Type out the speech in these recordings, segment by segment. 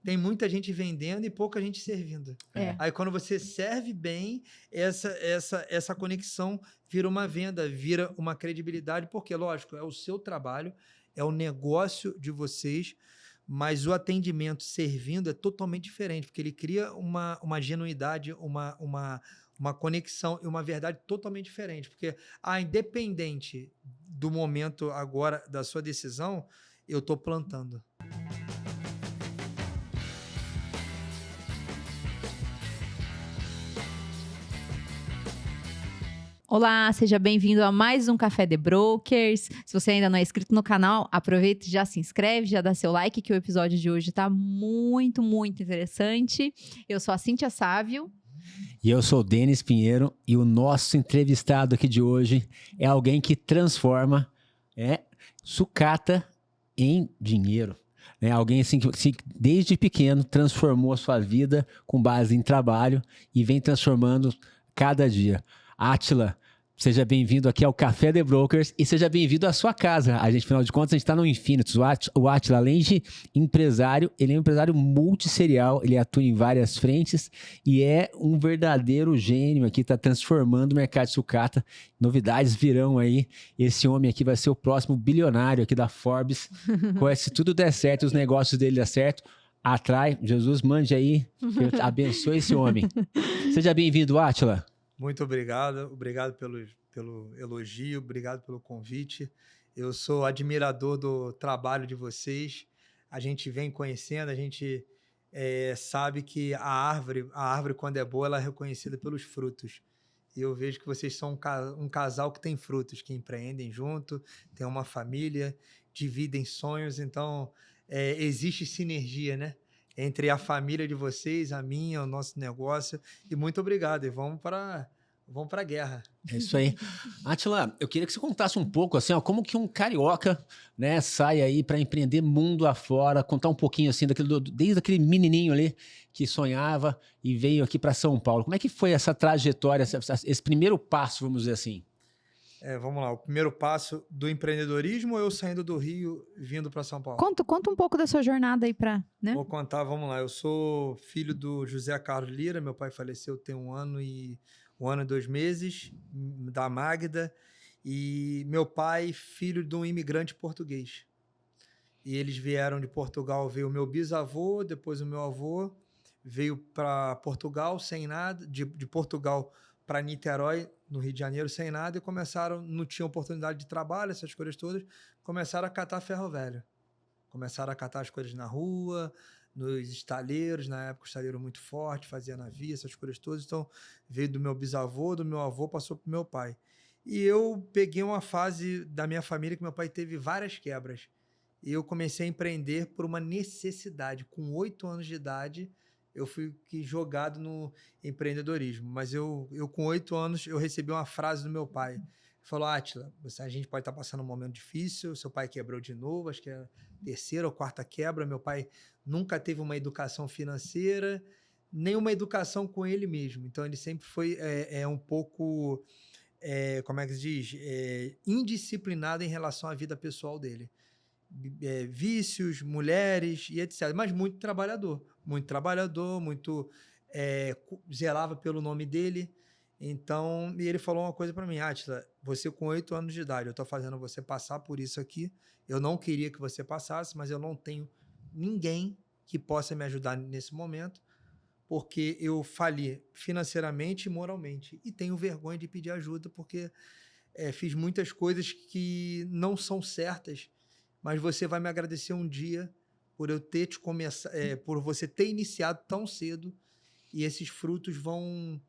tem muita gente vendendo e pouca gente servindo. É. Aí quando você serve bem, essa conexão vira uma venda, vira uma credibilidade, porque, lógico, é o seu trabalho, é o negócio de vocês, mas o atendimento servindo é totalmente diferente, porque ele cria uma genuidade, uma conexão e uma verdade totalmente diferente. Porque, independente do momento agora da sua decisão, eu estou plantando. Olá, seja bem-vindo a mais um Café The Brokers. Se você ainda não é inscrito no canal, aproveita e já se inscreve, já dá seu like, que o episódio de hoje está muito, muito interessante. Eu sou a Cíntia Sávio. E eu sou o Denis Pinheiro e o nosso entrevistado aqui de hoje é alguém que transforma sucata em dinheiro. Alguém assim que desde pequeno transformou a sua vida com base em trabalho e vem transformando cada dia. Átila, seja bem-vindo aqui ao Café The Brokers e seja bem-vindo à sua casa. A gente, afinal de contas, a gente está no Infinitus. O Átila, além de empresário, ele é um empresário multisserial, ele atua em várias frentes e é um verdadeiro gênio aqui, está transformando o mercado de sucata. Novidades virão aí. Esse homem aqui vai ser o próximo bilionário aqui da Forbes. Se tudo der certo, os negócios dele der certo, atrai. Jesus, mande aí, abençoe esse homem. Seja bem-vindo, Átila. Muito obrigado pelo elogio, obrigado pelo convite. Eu sou admirador do trabalho de vocês. A gente vem conhecendo, a gente sabe que a árvore, quando é boa, ela é reconhecida pelos frutos. E eu vejo que vocês são um casal que tem frutos, que empreendem junto, tem uma família, dividem sonhos. Então, existe sinergia, né? Entre a família de vocês, a minha, o nosso negócio. E muito obrigado. E vamos para a guerra. É isso aí. Átila, eu queria que você contasse um pouco, assim, como que um carioca, né, sai aí para empreender mundo afora, contar um pouquinho, assim, desde aquele menininho ali que sonhava e veio aqui para São Paulo. Como é que foi essa trajetória, esse primeiro passo, vamos dizer assim? Vamos lá, o primeiro passo do empreendedorismo ou eu saindo do Rio vindo para São Paulo? Conta um pouco da sua jornada aí né? Vou contar, vamos lá. Eu sou filho do José Carlos Lira, meu pai faleceu tem um ano e 2 meses, da Magda, e meu pai, filho de um imigrante português. E eles vieram de Portugal, veio o meu bisavô, depois o meu avô, veio para Portugal sem nada, de Portugal para Niterói, no Rio de Janeiro, sem nada, e não tinham oportunidade de trabalho, essas coisas todas, começaram a catar ferro velho. Começaram a catar as coisas na rua, nos estaleiros, na época o estaleiro muito forte, fazia navio, essas coisas todas. Então, veio do meu bisavô, do meu avô, passou para o meu pai. E eu peguei uma fase da minha família que meu pai teve várias quebras. E eu comecei a empreender por uma necessidade. Com 8 anos de idade, eu fui jogado no empreendedorismo. Mas eu com 8 anos, eu recebi uma frase do meu pai. Ele falou: Átila, a gente pode estar passando um momento difícil, seu pai quebrou de novo, acho que é a 3ª ou 4ª quebra. Meu pai nunca teve uma educação financeira, nem uma educação com ele mesmo. Então, ele sempre foi um pouco, como é que se diz? Indisciplinado em relação à vida pessoal dele. Vícios, mulheres e etc. Mas muito trabalhador, muito zelava pelo nome dele. Então, e ele falou uma coisa para mim: Átila, você com 8 anos de idade, eu estou fazendo você passar por isso aqui. Eu não queria que você passasse, mas eu não tenho ninguém que possa me ajudar nesse momento, porque eu fali financeiramente e moralmente. E tenho vergonha de pedir ajuda, porque fiz muitas coisas que não são certas, mas você vai me agradecer um dia por eu ter por você ter iniciado tão cedo, e esses frutos vão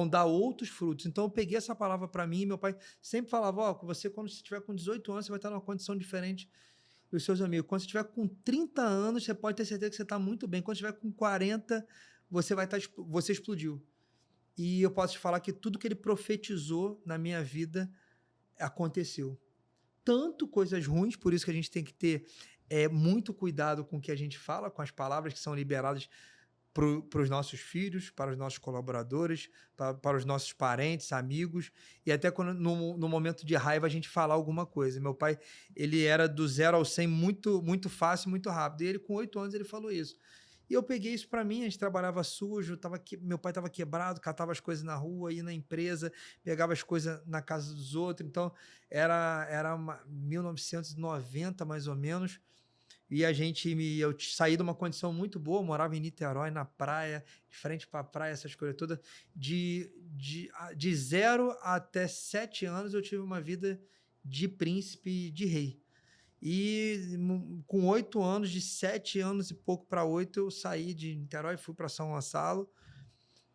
dar outros frutos. Então eu peguei essa palavra para mim, e meu pai sempre falava: você quando você estiver com 18 anos, você vai estar numa condição diferente dos seus amigos. Quando você estiver com 30 anos, você pode ter certeza que você está muito bem. Quando você estiver com 40, você explodiu. E eu posso te falar que tudo que ele profetizou na minha vida aconteceu. Tanto coisas ruins, por isso que a gente tem que ter muito cuidado com o que a gente fala, com as palavras que são liberadas para os nossos filhos, para os nossos colaboradores, para os nossos parentes, amigos, e até quando no momento de raiva a gente falar alguma coisa. Meu pai, ele era do 0 ao 100 muito, muito fácil, muito rápido, e ele com 8 anos ele falou isso. E eu peguei isso para mim, a gente trabalhava sujo, meu pai estava quebrado, catava as coisas na rua, ia na empresa, pegava as coisas na casa dos outros. Então, era 1990, mais ou menos, e eu saí de uma condição muito boa, morava em Niterói, na praia, de frente para a praia, essas coisas todas. De 0 até 7 anos eu tive uma vida de príncipe, de rei. E com 8 anos, de 7 anos e pouco para 8, eu saí de Niterói, fui para São Gonçalo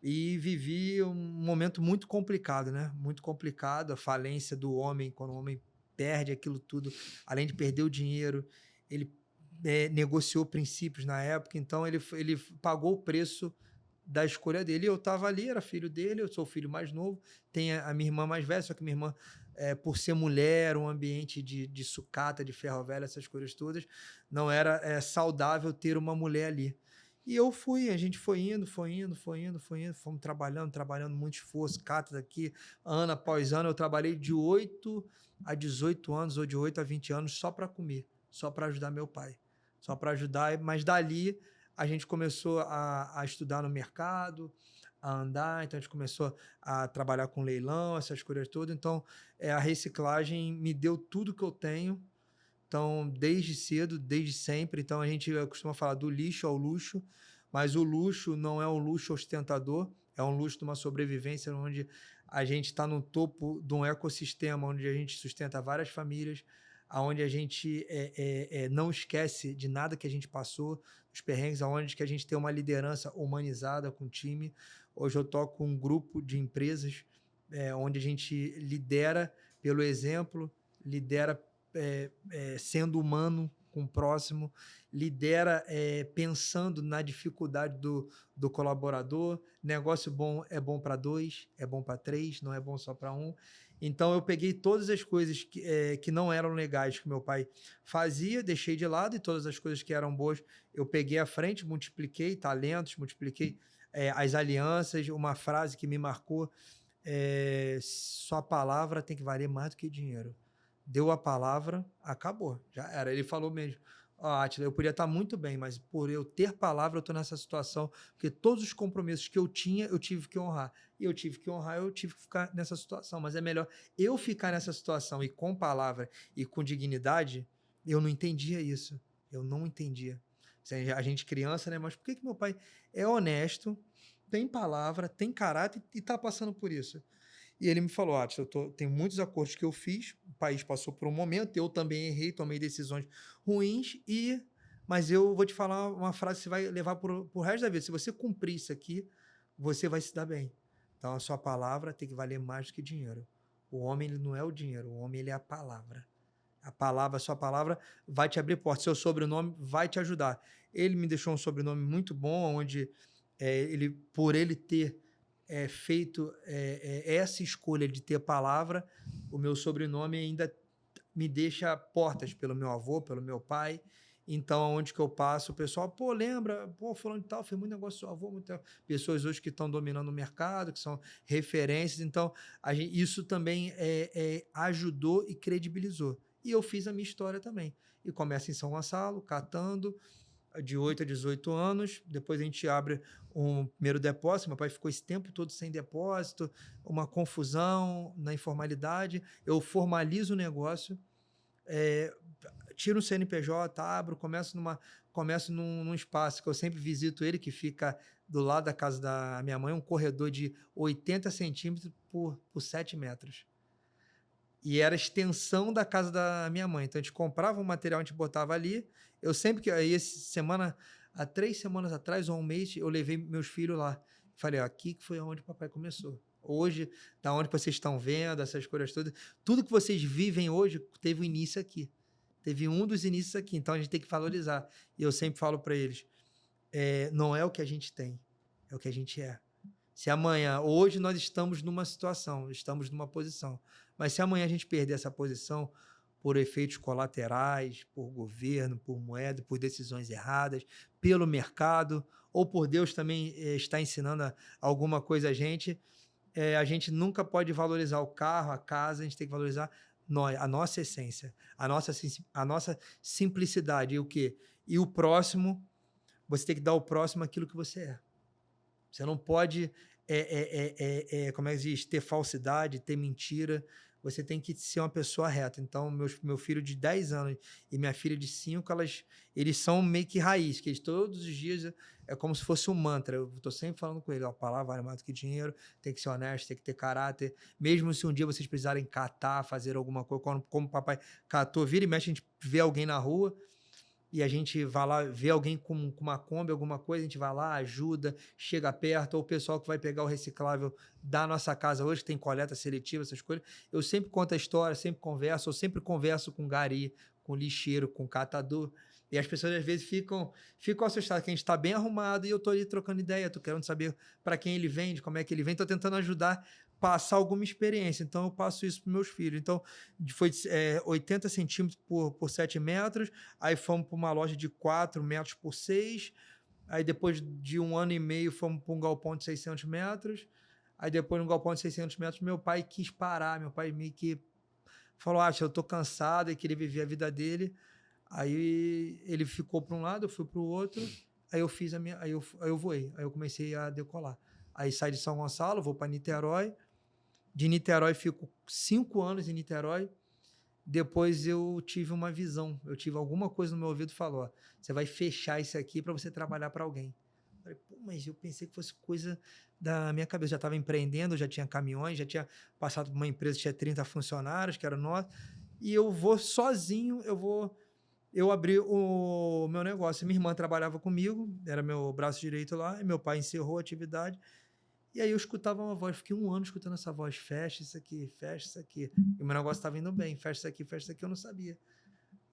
e vivi um momento muito complicado, né? Muito complicado, a falência do homem, quando o homem perde aquilo tudo, além de perder o dinheiro, ele negociou princípios na época, então ele pagou o preço da escolha dele. Eu estava ali, era filho dele, eu sou o filho mais novo, tem a minha irmã mais velha, só que minha irmã, por ser mulher, um ambiente de sucata, de ferro velho, essas coisas todas, não era saudável ter uma mulher ali. E a gente foi indo, fomos trabalhando, muito esforço, catas aqui, ano após ano. Eu trabalhei de 8 a 18 anos, ou de 8 a 20 anos, só para comer, só para ajudar meu pai, só para ajudar. Mas dali a gente começou a estudar no mercado, a andar, então a gente começou a trabalhar com leilão, essas coisas todas. Então, a reciclagem me deu tudo que eu tenho. Então, desde cedo, desde sempre. Então, a gente costuma falar do lixo ao luxo, mas o luxo não é um luxo ostentador, é um luxo de uma sobrevivência onde a gente está no topo de um ecossistema, onde a gente sustenta várias famílias, onde a gente não esquece de nada que a gente passou, os perrengues, onde que a gente tem uma liderança humanizada com o time. Hoje eu toco um grupo de empresas onde a gente lidera pelo exemplo, lidera sendo humano com o próximo, lidera pensando na dificuldade do colaborador. Negócio bom é bom para 2, é bom para 3, não é bom só para 1. Então, eu peguei todas as coisas que não eram legais que meu pai fazia, deixei de lado, e todas as coisas que eram boas eu peguei à frente, multipliquei talentos, multipliquei as alianças. Uma frase que me marcou: sua palavra tem que valer mais do que dinheiro. Deu a palavra, acabou, já era. Ele falou mesmo: Átila, eu podia estar muito bem, mas por eu ter palavra, eu estou nessa situação, porque todos os compromissos que eu tinha, eu tive que honrar. E eu tive que honrar, eu tive que ficar nessa situação. Mas é melhor eu ficar nessa situação e com palavra e com dignidade. Eu não entendia isso. Eu não entendia. A gente criança, né? Mas por que meu pai é honesto, tem palavra, tem caráter e está passando por isso? E ele me falou: Átila, tem muitos acordos que eu fiz, o país passou por um momento, eu também errei, tomei decisões ruins, mas eu vou te falar uma frase que você vai levar pro resto da vida. Se você cumprir isso aqui, você vai se dar bem. Então, a sua palavra tem que valer mais do que dinheiro. O homem, ele não é o dinheiro, o homem, ele é a palavra. A sua palavra vai te abrir portas, seu sobrenome vai te ajudar. Ele me deixou um sobrenome muito bom, onde por ele ter feito essa escolha de ter palavra, o meu sobrenome ainda me deixa portas pelo meu avô, pelo meu pai. Então, onde que eu passo, o pessoal, lembra, fulano de tal, fez muito negócio do seu avô, muito... Pessoas hoje que estão dominando o mercado, que são referências. Então, isso também ajudou e credibilizou. E eu fiz a minha história também. E começa em São Gonçalo, catando, de 8 a 18 anos. Depois a gente abre um primeiro depósito. Meu pai ficou esse tempo todo sem depósito, uma confusão na informalidade. Eu formalizo o negócio, tiro um CNPJ, abro, começo num espaço que eu sempre visito ele, que fica do lado da casa da minha mãe, um corredor de 80 centímetros por 7 metros. E era a extensão da casa da minha mãe. Então, a gente comprava um material, a gente botava ali. Eu sempre que... Aí, há 3 semanas atrás, ou um mês, eu levei meus filhos lá. Falei: aqui que foi onde o papai começou. Hoje, da onde vocês estão vendo, essas coisas todas, tudo que vocês vivem hoje teve um início aqui. Teve um dos inícios aqui. Então, a gente tem que valorizar. E eu sempre falo para eles: não é o que a gente tem, é o que a gente é. Se amanhã... Hoje nós estamos numa situação, estamos numa posição. Mas se amanhã a gente perder essa posição por efeitos colaterais, por governo, por moeda, por decisões erradas, pelo mercado, ou por Deus também estar ensinando alguma coisa a gente nunca pode valorizar o carro, a casa. A gente tem que valorizar a nossa essência, a nossa simplicidade. E o quê? E o próximo, você tem que dar ao próximo aquilo que você é. Você não pode, como é que diz, ter falsidade, ter mentira. Você tem que ser uma pessoa reta. Então, meu filho de 10 anos e minha filha de 5, eles são meio que raiz, que eles todos os dias é como se fosse um mantra. Eu estou sempre falando com ele, a palavra vale mais do que dinheiro, tem que ser honesto, tem que ter caráter. Mesmo se um dia vocês precisarem catar, fazer alguma coisa, como o papai catou, vira e mexe, a gente vê alguém na rua, e a gente vai lá, vê alguém com uma Kombi, alguma coisa, a gente vai lá, ajuda, chega perto, ou o pessoal que vai pegar o reciclável da nossa casa hoje, que tem coleta seletiva, essas coisas. Eu sempre conto a história, sempre converso, eu sempre converso com gari, com lixeiro, com catador, e as pessoas às vezes ficam assustadas, que a gente está bem arrumado e eu estou ali trocando ideia, estou querendo saber para quem ele vende, como é que ele vende, estou tentando ajudar, passar alguma experiência. Então, eu passo isso para meus filhos. Então, foi 80 centímetros por 7 metros, aí fomos para uma loja de 4 metros por 6, aí depois de 1 ano e meio fomos para um galpão de 600 metros, aí depois no galpão de 600 metros meu pai quis parar, meu pai meio que falou, eu estou cansado e queria viver a vida dele. Aí ele ficou para um lado, eu fui para o outro, aí eu fiz aí eu voei, aí eu comecei a decolar. Aí saí de São Gonçalo, vou para Niterói, de Niterói fico 5 anos em Niterói, depois eu tive uma visão, eu tive alguma coisa no meu ouvido que falou, você vai fechar isso aqui para você trabalhar para alguém. Eu falei, mas eu pensei que fosse coisa da minha cabeça, já estava empreendendo, já tinha caminhões, já tinha passado por uma empresa que tinha 30 funcionários, que era nossa, e eu vou sozinho, eu abri o meu negócio. Minha irmã trabalhava comigo, era meu braço direito lá, e meu pai encerrou a atividade. E aí eu escutava uma voz, fiquei 1 ano escutando essa voz, fecha isso aqui, fecha isso aqui. E o meu negócio estava indo bem, fecha isso aqui, eu não sabia.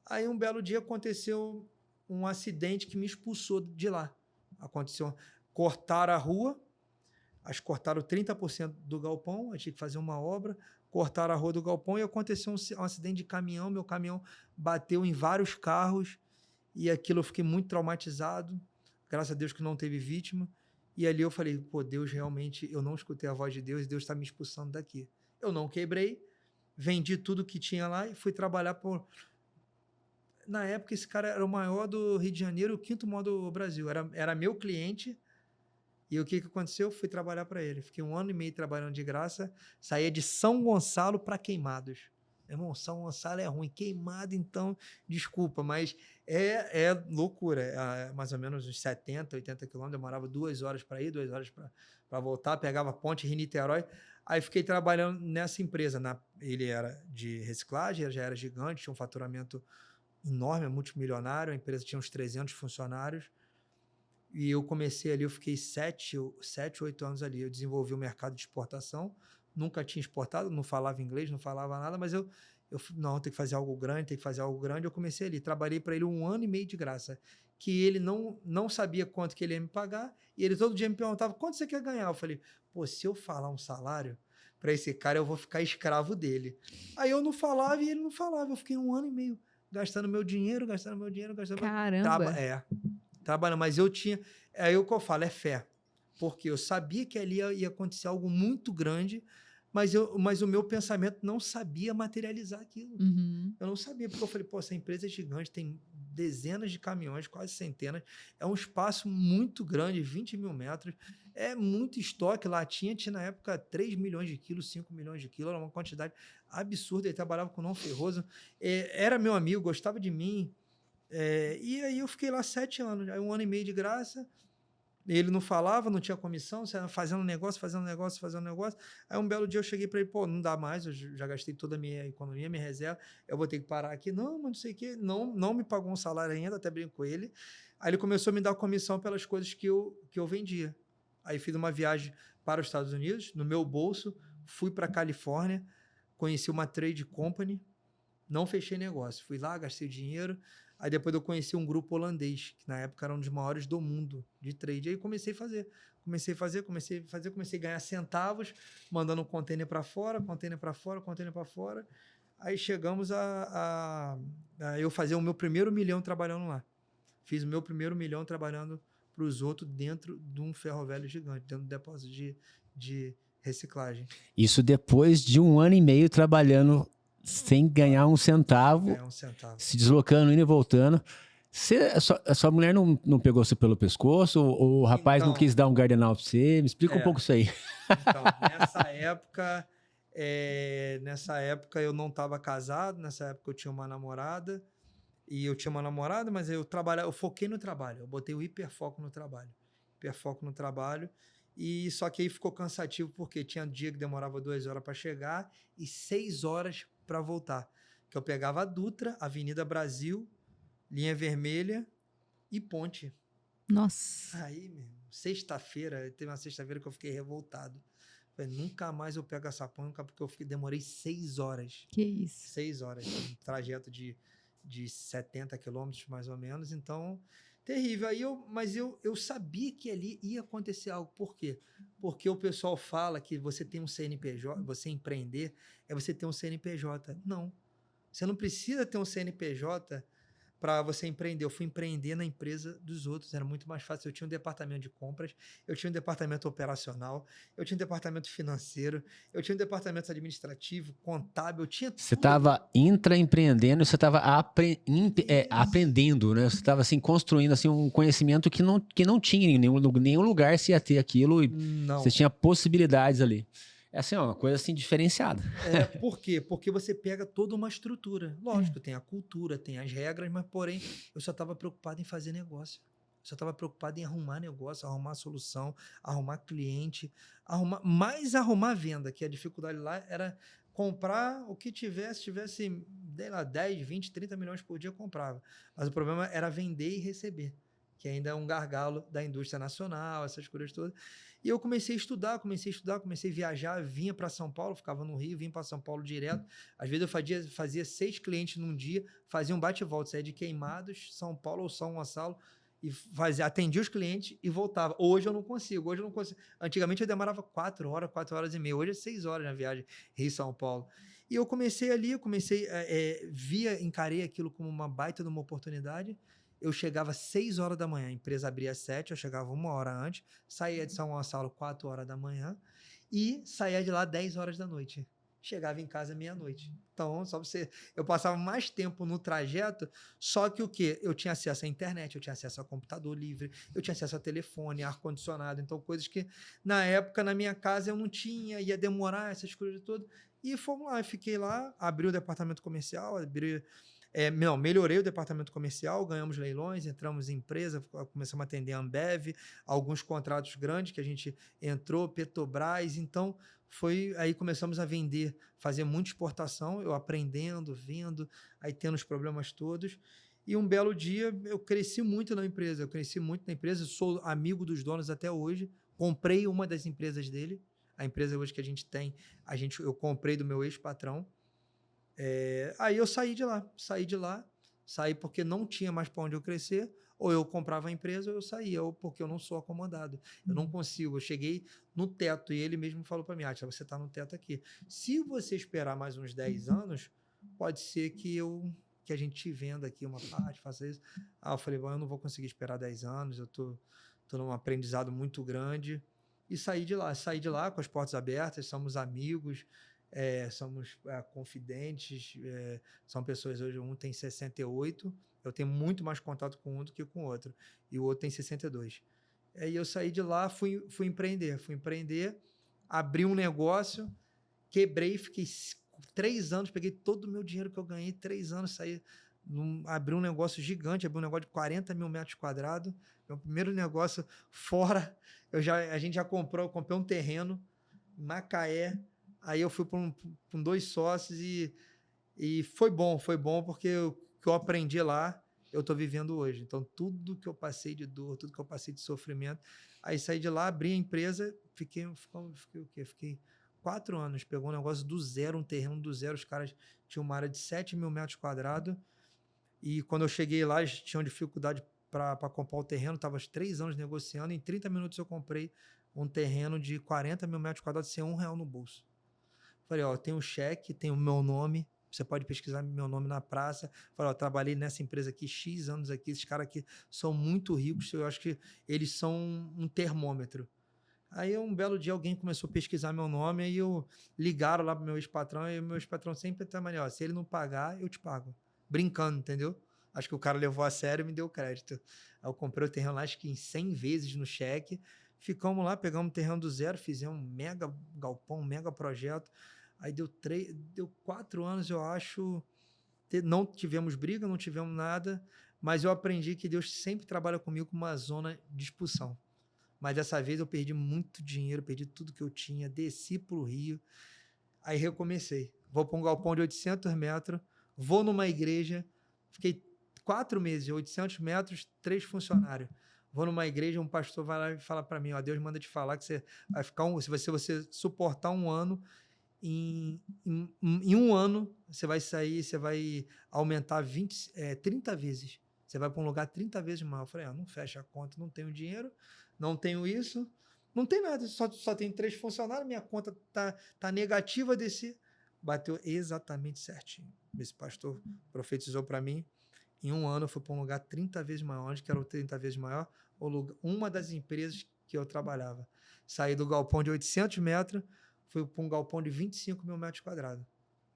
Aí um belo dia aconteceu um acidente que me expulsou de lá. Cortaram a rua, cortaram 30% do galpão, eu tinha que fazer uma obra, cortaram a rua do galpão e aconteceu um acidente de caminhão, meu caminhão bateu em vários carros e aquilo eu fiquei muito traumatizado, graças a Deus que não teve vítima, e ali eu falei, Deus realmente, eu não escutei a voz de Deus e Deus está me expulsando daqui. Eu não quebrei, vendi tudo que tinha lá e fui trabalhar Na época esse cara era o maior do Rio de Janeiro, o 5º maior do Brasil, era meu cliente. E o que aconteceu? Fui trabalhar para ele. Fiquei 1 ano e meio trabalhando de graça. Saía de São Gonçalo para Queimados. Irmão, São Gonçalo é ruim. Queimado, então, desculpa, mas é loucura. É mais ou menos uns 70, 80 quilômetros. Demorava 2 horas para ir, 2 horas para voltar. Pegava a ponte Rio-Niterói. Aí fiquei trabalhando nessa empresa. Ele era de reciclagem, já era gigante, tinha um faturamento enorme, multimilionário. A empresa tinha uns 300 funcionários. E eu comecei ali, eu fiquei 7, 8 anos ali. Eu desenvolvi o mercado de exportação, nunca tinha exportado, não falava inglês, não falava nada, mas eu não, tem que fazer algo grande, Eu comecei ali, trabalhei para ele 1 ano e meio de graça, que ele não sabia quanto que ele ia me pagar, e ele todo dia me perguntava, quanto você quer ganhar? Eu falei, se eu falar um salário para esse cara, eu vou ficar escravo dele. Aí eu não falava e ele não falava, eu fiquei 1 ano e meio gastando meu dinheiro. Caramba! Trabalhando, mas eu tinha, aí o que eu falo, é fé, porque eu sabia que ali ia acontecer algo muito grande, mas o meu pensamento não sabia materializar aquilo. Eu não sabia, porque eu falei, essa empresa é gigante, tem dezenas de caminhões, quase centenas, é um espaço muito grande, 20 mil metros, é muito estoque, lá tinha na época 3 milhões de quilos, 5 milhões de quilos, era uma quantidade absurda, ele trabalhava com não ferroso, era meu amigo, gostava de mim. E aí eu fiquei lá 7 anos, aí 1 ano e meio de graça, ele não falava, não tinha comissão, fazendo negócio, aí um belo dia eu cheguei para ele, não dá mais, eu já gastei toda a minha economia, minha reserva, eu vou ter que parar aqui, não, mas não sei o quê, não me pagou um salário ainda, até brinco com ele, aí ele começou a me dar comissão pelas coisas que eu vendia, aí fiz uma viagem para os Estados Unidos, no meu bolso, fui para a Califórnia, conheci uma trade company, não fechei negócio, fui lá, gastei dinheiro. Aí depois eu conheci um grupo holandês, que na época era um dos maiores do mundo de trade. Aí comecei a fazer, comecei a ganhar centavos, mandando um container para fora. Aí chegamos a eu fazer o meu primeiro milhão trabalhando lá. Fiz o meu primeiro milhão trabalhando para os outros dentro de um ferro velho gigante, dentro do depósito de reciclagem. Isso depois de 1 ano e meio trabalhando sem ganhar um centavo, se deslocando, indo e voltando. A sua mulher não pegou você pelo pescoço? Ou o rapaz não Então, quis dar um gardenal pra você? Me explica um pouco isso aí. Então, nessa época eu não estava casado, nessa época eu tinha uma namorada, mas eu foquei no trabalho, eu botei o hiperfoco no trabalho, e só que aí ficou cansativo, porque tinha dia que demorava 2 horas para chegar e 6 horas para voltar, que eu pegava a Dutra, Avenida Brasil, linha vermelha e ponte. Nossa. Aí, meu irmão, teve uma sexta-feira que eu fiquei revoltado. Falei, nunca mais eu pego essa ponte, porque demorei 6 horas. Que isso. 6 horas, um trajeto de 70 quilômetros, mais ou menos. Então, terrível. Mas eu sabia que ali ia acontecer algo. Por quê? Porque o pessoal fala que você tem um CNPJ, você empreender, é você ter um CNPJ. Não. Você não precisa ter um CNPJ para você empreender. Eu fui empreender na empresa dos outros, era muito mais fácil. Eu tinha um departamento de compras, eu tinha um departamento operacional, eu tinha um departamento financeiro, eu tinha um departamento administrativo, contábil, eu tinha tudo. Você estava intraempreendendo e você estava aprendendo, né? Você estava assim, construindo assim, um conhecimento que não tinha em nenhum lugar se ia ter aquilo e Não. você tinha possibilidades ali. É assim, ó, uma coisa assim diferenciada. Por quê? Porque você pega toda uma estrutura. Lógico, tem a cultura, tem as regras, mas porém eu só estava preocupado em fazer negócio. Eu só estava preocupado em arrumar negócio, arrumar solução, arrumar cliente, arrumar venda, que a dificuldade lá era comprar o que tivesse, sei lá, 10, 20, 30 milhões por dia, eu comprava. Mas o problema era vender e receber, que ainda é um gargalo da indústria nacional, essas coisas todas. E eu comecei a estudar, comecei a viajar, vinha para São Paulo, ficava no Rio, vinha para São Paulo direto. Às vezes eu fazia 6 clientes num dia, fazia um bate-volta, saía de Queimados, São Paulo ou São Gonçalo, e atendia os clientes e voltava. Hoje eu não consigo. Antigamente eu demorava 4 horas, 4 horas e meia. Hoje é 6 horas na viagem Rio-São Paulo. E eu comecei ali, encarei aquilo como uma baita de uma oportunidade. Eu chegava às 6 horas da manhã, a empresa abria às 7, eu chegava 1 hora antes, saía de São Gonçalo 4 horas da manhã e saía de lá 10 horas da noite. Chegava em casa meia-noite. Então, eu passava mais tempo no trajeto, só que o quê? Eu tinha acesso à internet, eu tinha acesso ao computador livre, eu tinha acesso a telefone, ar-condicionado, então coisas que na época na minha casa eu não tinha, ia demorar, essas coisas todas. E fomos lá, eu fiquei lá, abri o departamento comercial, melhorei o departamento comercial, ganhamos leilões, entramos em empresa, começamos a atender a Ambev, alguns contratos grandes que a gente entrou, Petrobras, então aí começamos a vender, fazer muita exportação, eu aprendendo, vendo, aí tendo os problemas todos, e um belo dia eu cresci muito na empresa, sou amigo dos donos até hoje, comprei uma das empresas dele, a empresa hoje que a gente tem, eu comprei do meu ex-patrão. Aí eu saí de lá, porque não tinha mais para onde eu crescer, ou eu comprava a empresa ou eu saía, ou porque eu não sou acomodado, eu não consigo, eu cheguei no teto e ele mesmo falou para mim, Átila, você está no teto aqui, se você esperar mais uns 10 anos, pode ser que a gente te venda aqui uma parte, faça isso. Eu falei, bom, eu não vou conseguir esperar 10 anos, eu tô num aprendizado muito grande, e saí de lá com as portas abertas, somos amigos, somos confidentes, são pessoas hoje, um tem 68, eu tenho muito mais contato com um do que com o outro, e o outro tem 62. Aí eu saí de lá, fui empreender, abri um negócio, quebrei, fiquei 3 anos, peguei todo o meu dinheiro que eu ganhei, 3 anos, abri um negócio gigante, abri um negócio de 40 mil metros quadrados, meu primeiro negócio fora, a gente já comprei um terreno em Macaé. Aí eu fui com 2 sócios e foi bom porque o que eu aprendi lá, eu estou vivendo hoje. Então, tudo que eu passei de dor, tudo que eu passei de sofrimento, aí saí de lá, abri a empresa, fiquei o quê? Fiquei 4 anos, pegou um negócio do zero, um terreno do zero, os caras tinham uma área de 7 mil metros quadrados, e quando eu cheguei lá, eles tinham dificuldade para comprar o terreno, estava 3 anos negociando, em 30 minutos eu comprei um terreno de 40 mil metros quadrados sem R$1 no bolso. Falei, tem um cheque, tem o meu nome, você pode pesquisar meu nome na praça. Falei, trabalhei nessa empresa aqui, X anos aqui, esses caras aqui são muito ricos, eu acho que eles são um termômetro. Aí um belo dia alguém começou a pesquisar meu nome, aí ligaram lá pro meu ex-patrão, e o meu ex-patrão sempre tá, se ele não pagar, eu te pago. Brincando, entendeu? Acho que o cara levou a sério e me deu crédito. Aí eu comprei o terreno lá, acho que em 100 vezes no cheque. Ficamos lá, pegamos o terreno do zero, fizemos um mega galpão, um mega projeto. Aí deu 4 anos, eu acho. Não tivemos briga, não tivemos nada, mas eu aprendi que Deus sempre trabalha comigo com uma zona de expulsão. Mas dessa vez eu perdi muito dinheiro, perdi tudo que eu tinha, desci para o Rio, aí recomecei. Vou para um galpão de 800 metros, vou numa igreja, fiquei 4 meses, 800 metros, 3 funcionários. Vou numa igreja, um pastor vai lá e fala para mim, ó, Deus manda te falar que você vai ficar se você suportar um ano, em um ano, você vai sair, você vai aumentar 30 vezes. Você vai para um lugar 30 vezes mais. Eu falei, não fecha a conta, não tenho dinheiro, não tenho isso, não tem nada, só tem 3 funcionários, minha conta tá negativa desse. Bateu exatamente certinho. Esse pastor profetizou para mim. Em um ano, eu fui para um lugar 30 vezes maior. Onde que era o 30 vezes maior? Uma das empresas que eu trabalhava. Saí do galpão de 800 metros, fui para um galpão de 25 mil metros quadrados.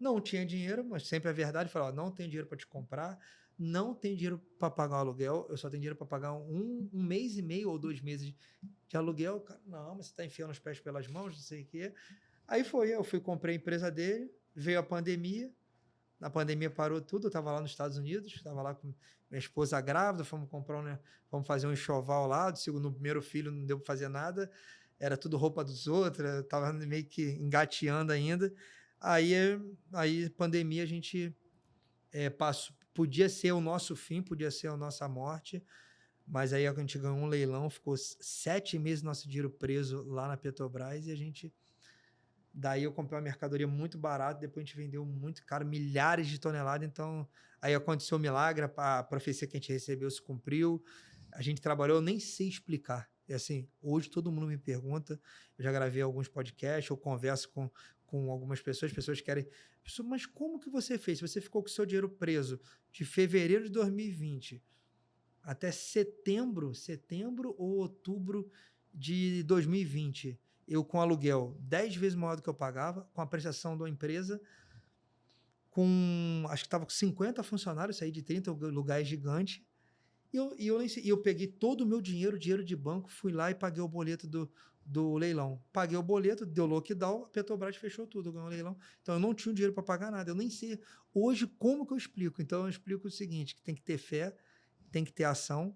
Não tinha dinheiro, mas sempre é verdade. Falei, não tenho dinheiro para te comprar, não tenho dinheiro para pagar o aluguel, eu só tenho dinheiro para pagar um mês e meio ou 2 meses de aluguel. Cara, não, mas você está enfiando os pés pelas mãos, não sei o quê. Aí eu fui, comprei a empresa dele, veio a pandemia, na pandemia parou tudo, eu estava lá nos Estados Unidos, estava lá com minha esposa grávida, fomos fazer um enxoval lá, no primeiro filho não deu para fazer nada, era tudo roupa dos outros, eu estava meio que engateando ainda. Aí pandemia, a gente podia ser o nosso fim, podia ser a nossa morte, mas aí a gente ganhou um leilão, ficou 7 meses nosso dinheiro preso lá na Petrobras e daí eu comprei uma mercadoria muito barata, depois a gente vendeu muito caro, milhares de toneladas, então aí aconteceu um milagre, a profecia que a gente recebeu se cumpriu, a gente trabalhou, eu nem sei explicar. É assim, hoje todo mundo me pergunta, eu já gravei alguns podcasts, eu converso com algumas pessoas querem, mas como que você fez? Você ficou com o seu dinheiro preso de fevereiro de 2020 até setembro ou outubro de 2020, eu com aluguel 10 vezes maior do que eu pagava, com a prestação da empresa, acho que estava com 50 funcionários, saí de 30 lugares gigantes, e eu peguei todo o meu dinheiro de banco, fui lá e paguei o boleto do leilão. Paguei o boleto, deu lockdown, a Petrobras fechou tudo, ganhou o leilão. Então eu não tinha dinheiro para pagar nada. Eu nem sei hoje como que eu explico. Então eu explico o seguinte, que tem que ter fé, tem que ter ação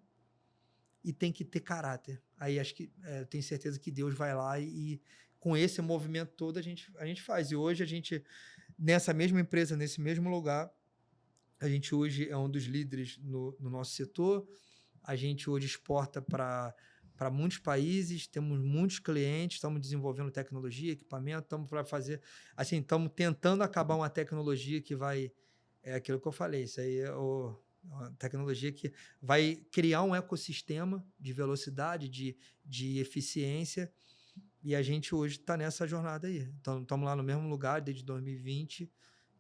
e tem que ter caráter. Aí acho que eu tenho certeza que Deus vai lá e com esse movimento todo a gente faz. E hoje nessa mesma empresa, nesse mesmo lugar, a gente hoje é um dos líderes no nosso setor, a gente hoje exporta para muitos países, temos muitos clientes, estamos desenvolvendo tecnologia, equipamento, estamos para fazer, assim, estamos tentando acabar uma tecnologia que é aquilo que eu falei, isso aí é uma tecnologia que vai criar um ecossistema de velocidade, de eficiência, e a gente hoje está nessa jornada aí. Então, estamos lá no mesmo lugar desde 2020,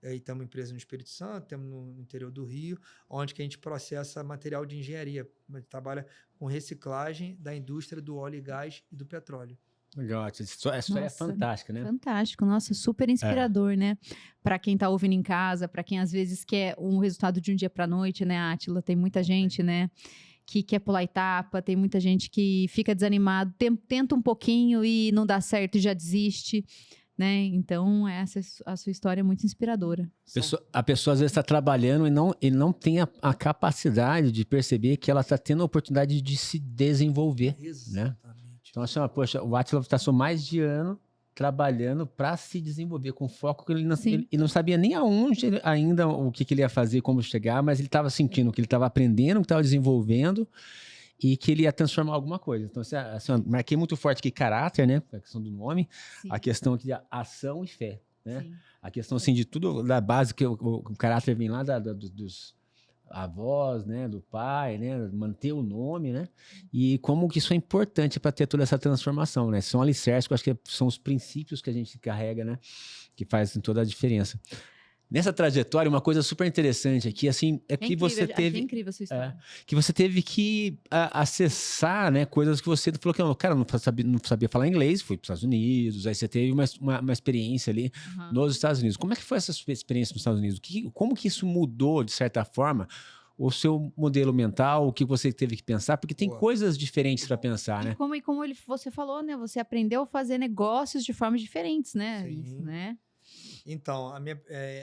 aí temos empresa no Espírito Santo, temos no interior do Rio, onde que a gente processa material de engenharia, a gente trabalha com reciclagem da indústria do óleo e gás e do petróleo. Legal, essa história é fantástica, né? Fantástico, nossa, super inspirador, né? Para quem tá ouvindo em casa, para quem às vezes quer um resultado de um dia para noite, né, Átila? Tem muita gente, né, que quer pular etapa, tem muita gente que fica desanimado, tenta um pouquinho e não dá certo e já desiste, né? Então, a sua história é muito inspiradora. A pessoa às vezes está trabalhando e não tem a capacidade de perceber que ela está tendo a oportunidade de se desenvolver, né? Então, assim, poxa, o Átila passou mais de ano trabalhando para se desenvolver com foco que ele não sabia nem aonde ainda o que ele ia fazer, como chegar, mas ele estava sentindo que ele estava aprendendo, que estava desenvolvendo e que ele ia transformar alguma coisa. Então, assim, marquei muito forte aqui caráter, né? A questão do nome, sim, a questão aqui de ação e fé, né? Sim. A questão, assim, de tudo da base, que o caráter vem lá dos avós, né? Do pai, né? Manter o nome, né? E como que isso é importante para ter toda essa transformação, né? São alicerces, que eu acho que são os princípios que a gente carrega, né? Que fazem toda a diferença. Nessa trajetória, uma coisa super interessante aqui, assim, é que incrível, você teve... É incrível a sua história. Que você teve que acessar, né, coisas que você falou que, cara, não sabia falar inglês, fui para os Estados Unidos, aí você teve uma experiência ali nos Estados Unidos. Como é que foi essa sua experiência nos Estados Unidos? Como que isso mudou, de certa forma, o seu modelo mental, o que você teve que pensar, porque tem Boa. coisas diferentes para pensar, né? E como você falou, né? Você aprendeu a fazer negócios de formas diferentes, né? Isso, Sim. né? Então,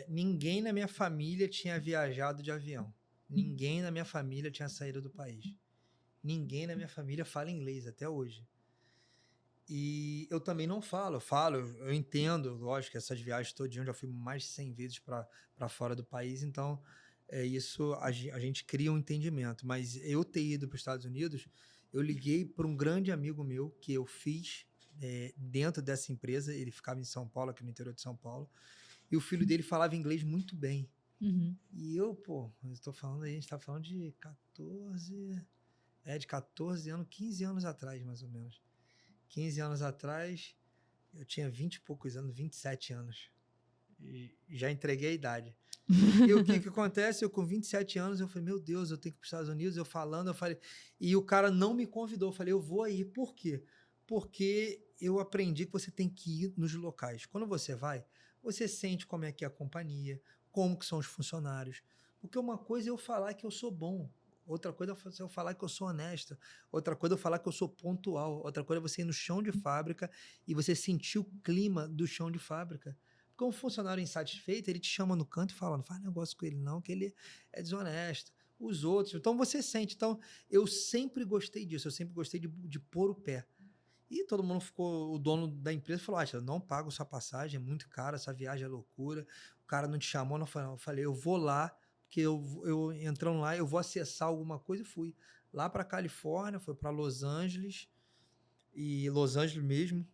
ninguém na minha família tinha viajado de avião. Ninguém na minha família tinha saído do país. Ninguém na minha família fala inglês até hoje. E eu também não falo. Eu entendo, lógico, essas viagens todinhas, eu já fui mais de 100 vezes para fora do país, então isso a gente cria um entendimento. Mas eu ter ido para os Estados Unidos, eu liguei para um grande amigo meu que eu fiz dentro dessa empresa, ele ficava em São Paulo, aqui no interior de São Paulo, e o filho dele falava inglês muito bem. Uhum. E eu estou falando aí, a gente está falando de 14 anos, 15 anos atrás, mais ou menos. 15 anos atrás, eu tinha 20 e poucos anos, 27 anos. E já entreguei a idade. E o que acontece? Eu com 27 anos, eu falei, meu Deus, eu tenho que ir para os Estados Unidos. Eu falando, eu falei... E o cara não me convidou. Eu falei, eu vou aí. Por quê? Porque eu aprendi que você tem que ir nos locais. Quando você vai, você sente como é que é a companhia, como que são os funcionários. Porque uma coisa é eu falar que eu sou bom. Outra coisa é eu falar que eu sou honesto. Outra coisa é eu falar que eu sou pontual. Outra coisa é você ir no chão de fábrica e você sentir o clima do chão de fábrica. Porque um funcionário insatisfeito, ele te chama no canto e fala, não faz negócio com ele não, que ele é desonesto. Os outros, então você sente. Então, eu sempre gostei disso, eu sempre gostei de pôr o pé. E todo mundo ficou, o dono da empresa falou, eu não pago sua passagem, é muito caro, essa viagem é loucura. O cara não te chamou, não. Eu falei, eu vou lá, porque eu entrando lá, eu vou acessar alguma coisa e fui. Lá para Califórnia, foi para Los Angeles, e Los Angeles mesmo.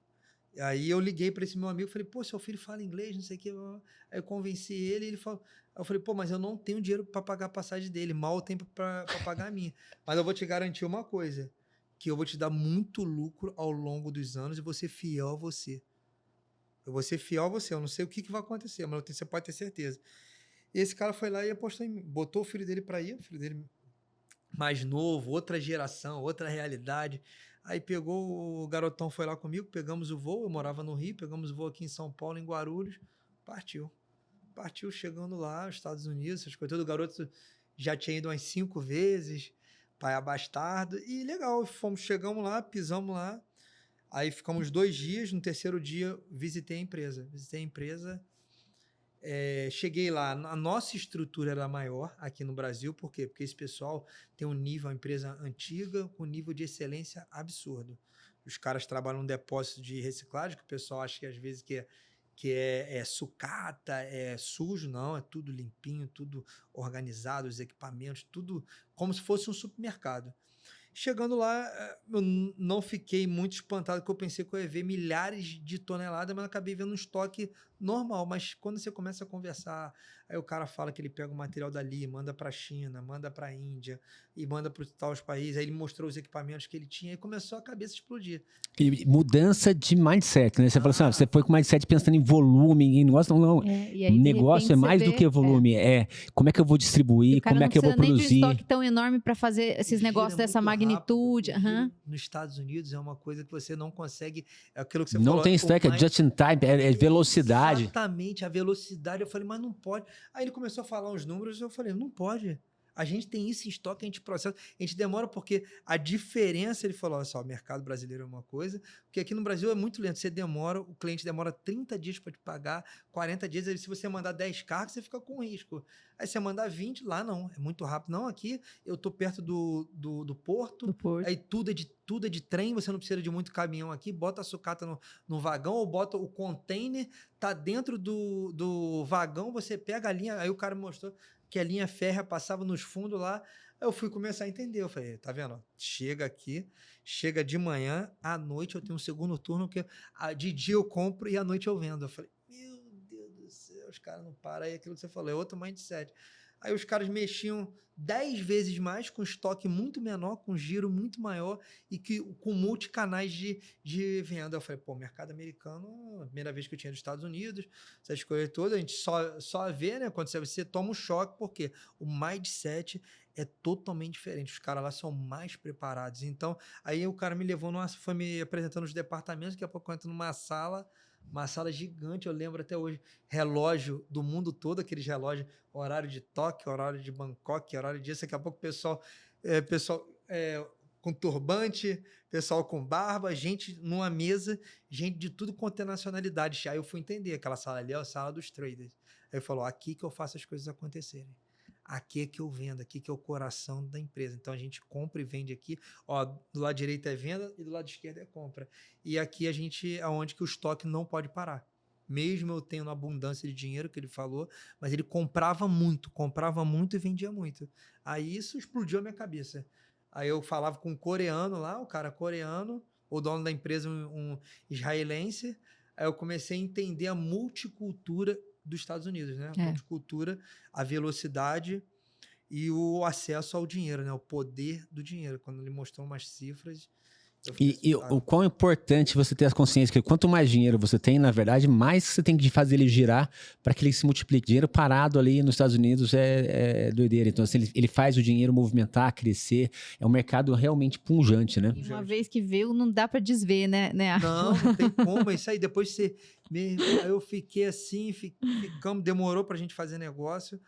Aí eu liguei para esse meu amigo, falei, pô, seu filho fala inglês, não sei o que. Aí eu convenci ele, ele falou, aí eu falei, pô, mas eu não tenho dinheiro para pagar a passagem dele, mal tem para pagar a minha. Mas eu vou te garantir uma coisa, que eu vou te dar muito lucro ao longo dos anos e vou ser fiel a você. Eu vou ser fiel a você, eu não sei o que vai acontecer, mas você pode ter certeza. E esse cara foi lá e apostou em mim, botou o filho dele para ir, o filho dele mais novo, outra geração, outra realidade. Aí pegou, o garotão foi lá comigo, pegamos o voo, eu morava no Rio, pegamos o voo aqui em São Paulo, em Guarulhos, partiu. Partiu chegando lá, Estados Unidos, essas coisas. O garoto já tinha ido umas 5 vezes, pai abastardo, e legal, chegamos lá, pisamos lá, aí ficamos 2 dias, no terceiro dia visitei a empresa. Cheguei lá, a nossa estrutura era maior aqui no Brasil, por quê? Porque esse pessoal tem um nível, uma empresa antiga, com um nível de excelência absurdo. Os caras trabalham num depósito de reciclagem, que o pessoal acha que às vezes que é sucata, é sujo, não, é tudo limpinho, tudo organizado, os equipamentos, tudo como se fosse um supermercado. Chegando lá, eu não fiquei muito espantado, porque eu pensei que eu ia ver milhares de toneladas, mas eu acabei vendo um estoque normal. Mas quando você começa a conversar, aí o cara fala que ele pega o material dali, manda para a China, manda para a Índia e manda para os países. Aí ele mostrou os equipamentos que ele tinha e começou a cabeça a explodir. E mudança de mindset, né? Você falou assim, você foi com mindset pensando em volume, em negócio, não. E aí, negócio é mais do que volume, é como é que eu vou distribuir, como é que eu vou produzir. Não precisa nem de um estoque tão enorme para fazer esses negócios dessa magnitude. Nos Estados Unidos é uma coisa que você não consegue, é aquilo que você não falou. Não tem estoque, é just in time, é velocidade. Exatamente, a velocidade. Eu falei, mas não pode. Aí ele começou a falar os números, eu falei, não pode. A gente tem isso em estoque, a gente processa, a gente demora porque a diferença, ele falou, olha só, o mercado brasileiro é uma coisa, porque aqui no Brasil é muito lento, você demora, o cliente demora 30 dias para te pagar, 40 dias, aí se você mandar 10 carros, você fica com risco. Aí você mandar 20, lá não, é muito rápido. Não, aqui eu tô perto do porto, aí tudo é de trem, você não precisa de muito caminhão aqui, bota a sucata no vagão, ou bota o container, tá dentro do vagão, você pega a linha, aí o cara mostrou que a linha férrea passava nos fundos lá, eu fui começar a entender, eu falei, tá vendo? Chega aqui, chega de manhã, à noite eu tenho um segundo turno, que de dia eu compro e à noite eu vendo. Eu falei, meu Deus do céu, os caras não param, aí aquilo que você falou, é outro mindset. Aí os caras mexiam 10 vezes mais, com estoque muito menor, com giro muito maior e com multicanais de venda. Eu falei, pô, mercado americano, a primeira vez que eu tinha dos Estados Unidos, essas coisas todas, a gente só vê, né? Quando você toma um choque, porque o mindset é totalmente diferente. Os caras lá são mais preparados. Então, aí o cara me levou, foi me apresentando os departamentos, daqui a pouco eu entro numa sala, Uma sala gigante, eu lembro até hoje. Relógio do mundo todo, aqueles relógios, horário de Tóquio, horário de Bangkok, horário disso. Daqui a pouco pessoal com turbante, pessoal com barba, gente numa mesa, gente de tudo quanto é nacionalidade. Aí eu fui entender, aquela sala ali é a sala dos traders. Aí ele falou, aqui que eu faço as coisas acontecerem. Aqui é que eu vendo, aqui que é o coração da empresa. Então a gente compra e vende aqui. Ó, do lado direito é venda e do lado esquerdo é compra. E aqui a gente é onde que o estoque não pode parar. Mesmo eu tendo abundância de dinheiro, que ele falou, mas ele comprava muito e vendia muito. Aí isso explodiu a minha cabeça. Aí eu falava com um coreano lá, o cara coreano, o dono da empresa, um israelense. Aí eu comecei a entender a multicultura dos Estados Unidos, né? A multicultura, a velocidade e o acesso ao dinheiro, né? O poder do dinheiro. Quando ele mostrou umas cifras, eu fiquei E o quão importante você ter a consciência que quanto mais dinheiro você tem, na verdade, mais você tem que fazer ele girar para que ele se multiplique. Dinheiro parado ali nos Estados Unidos é doideira. Então, assim, ele faz o dinheiro movimentar, crescer. É um mercado realmente pungente, né? E uma vez que veio, não dá para desver, né? Não tem como. Isso aí, depois você... Aí eu fiquei assim, demorou para a gente fazer negócio,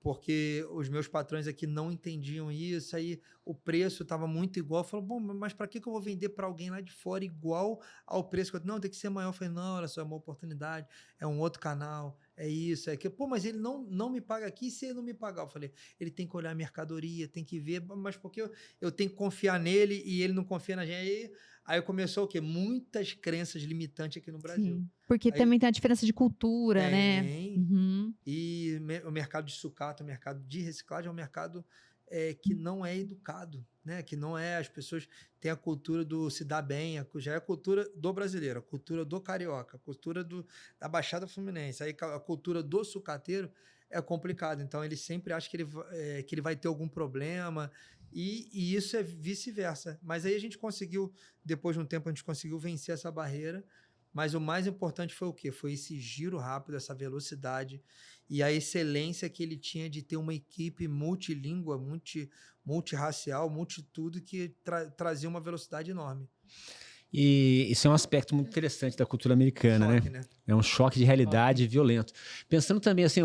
porque os meus patrões aqui não entendiam isso, aí o preço estava muito igual. Eu falei, bom, mas para que eu vou vender para alguém lá de fora igual ao preço? Não, tem que ser maior. Eu falei, não, olha só, é uma oportunidade, é um outro canal, é isso, é aquilo. Pô, mas ele não me paga aqui, se ele não me pagar? Eu falei, ele tem que olhar a mercadoria, tem que ver, mas porque eu tenho que confiar nele e ele não confia na gente. Aí começou o quê? Muitas crenças limitantes aqui no Brasil. Sim, porque aí, também tem a diferença de cultura, né? Uhum. E o mercado de sucata, o mercado de reciclagem é um mercado que não é educado, né? Que não é, as pessoas têm a cultura do se dar bem, já é a cultura do brasileiro, a cultura do carioca, a cultura da Baixada Fluminense, aí a cultura do sucateiro é complicado. Então ele sempre acha que ele vai ter algum problema. E isso é vice-versa. Mas aí a gente conseguiu, depois de um tempo, a gente conseguiu vencer essa barreira. Mas o mais importante foi o quê? Foi esse giro rápido, essa velocidade e a excelência que ele tinha de ter uma equipe multilíngua, multirracial, multitudo, que trazia uma velocidade enorme. E isso é um aspecto muito interessante da cultura americana, né? É um choque de realidade violento. Pensando também assim,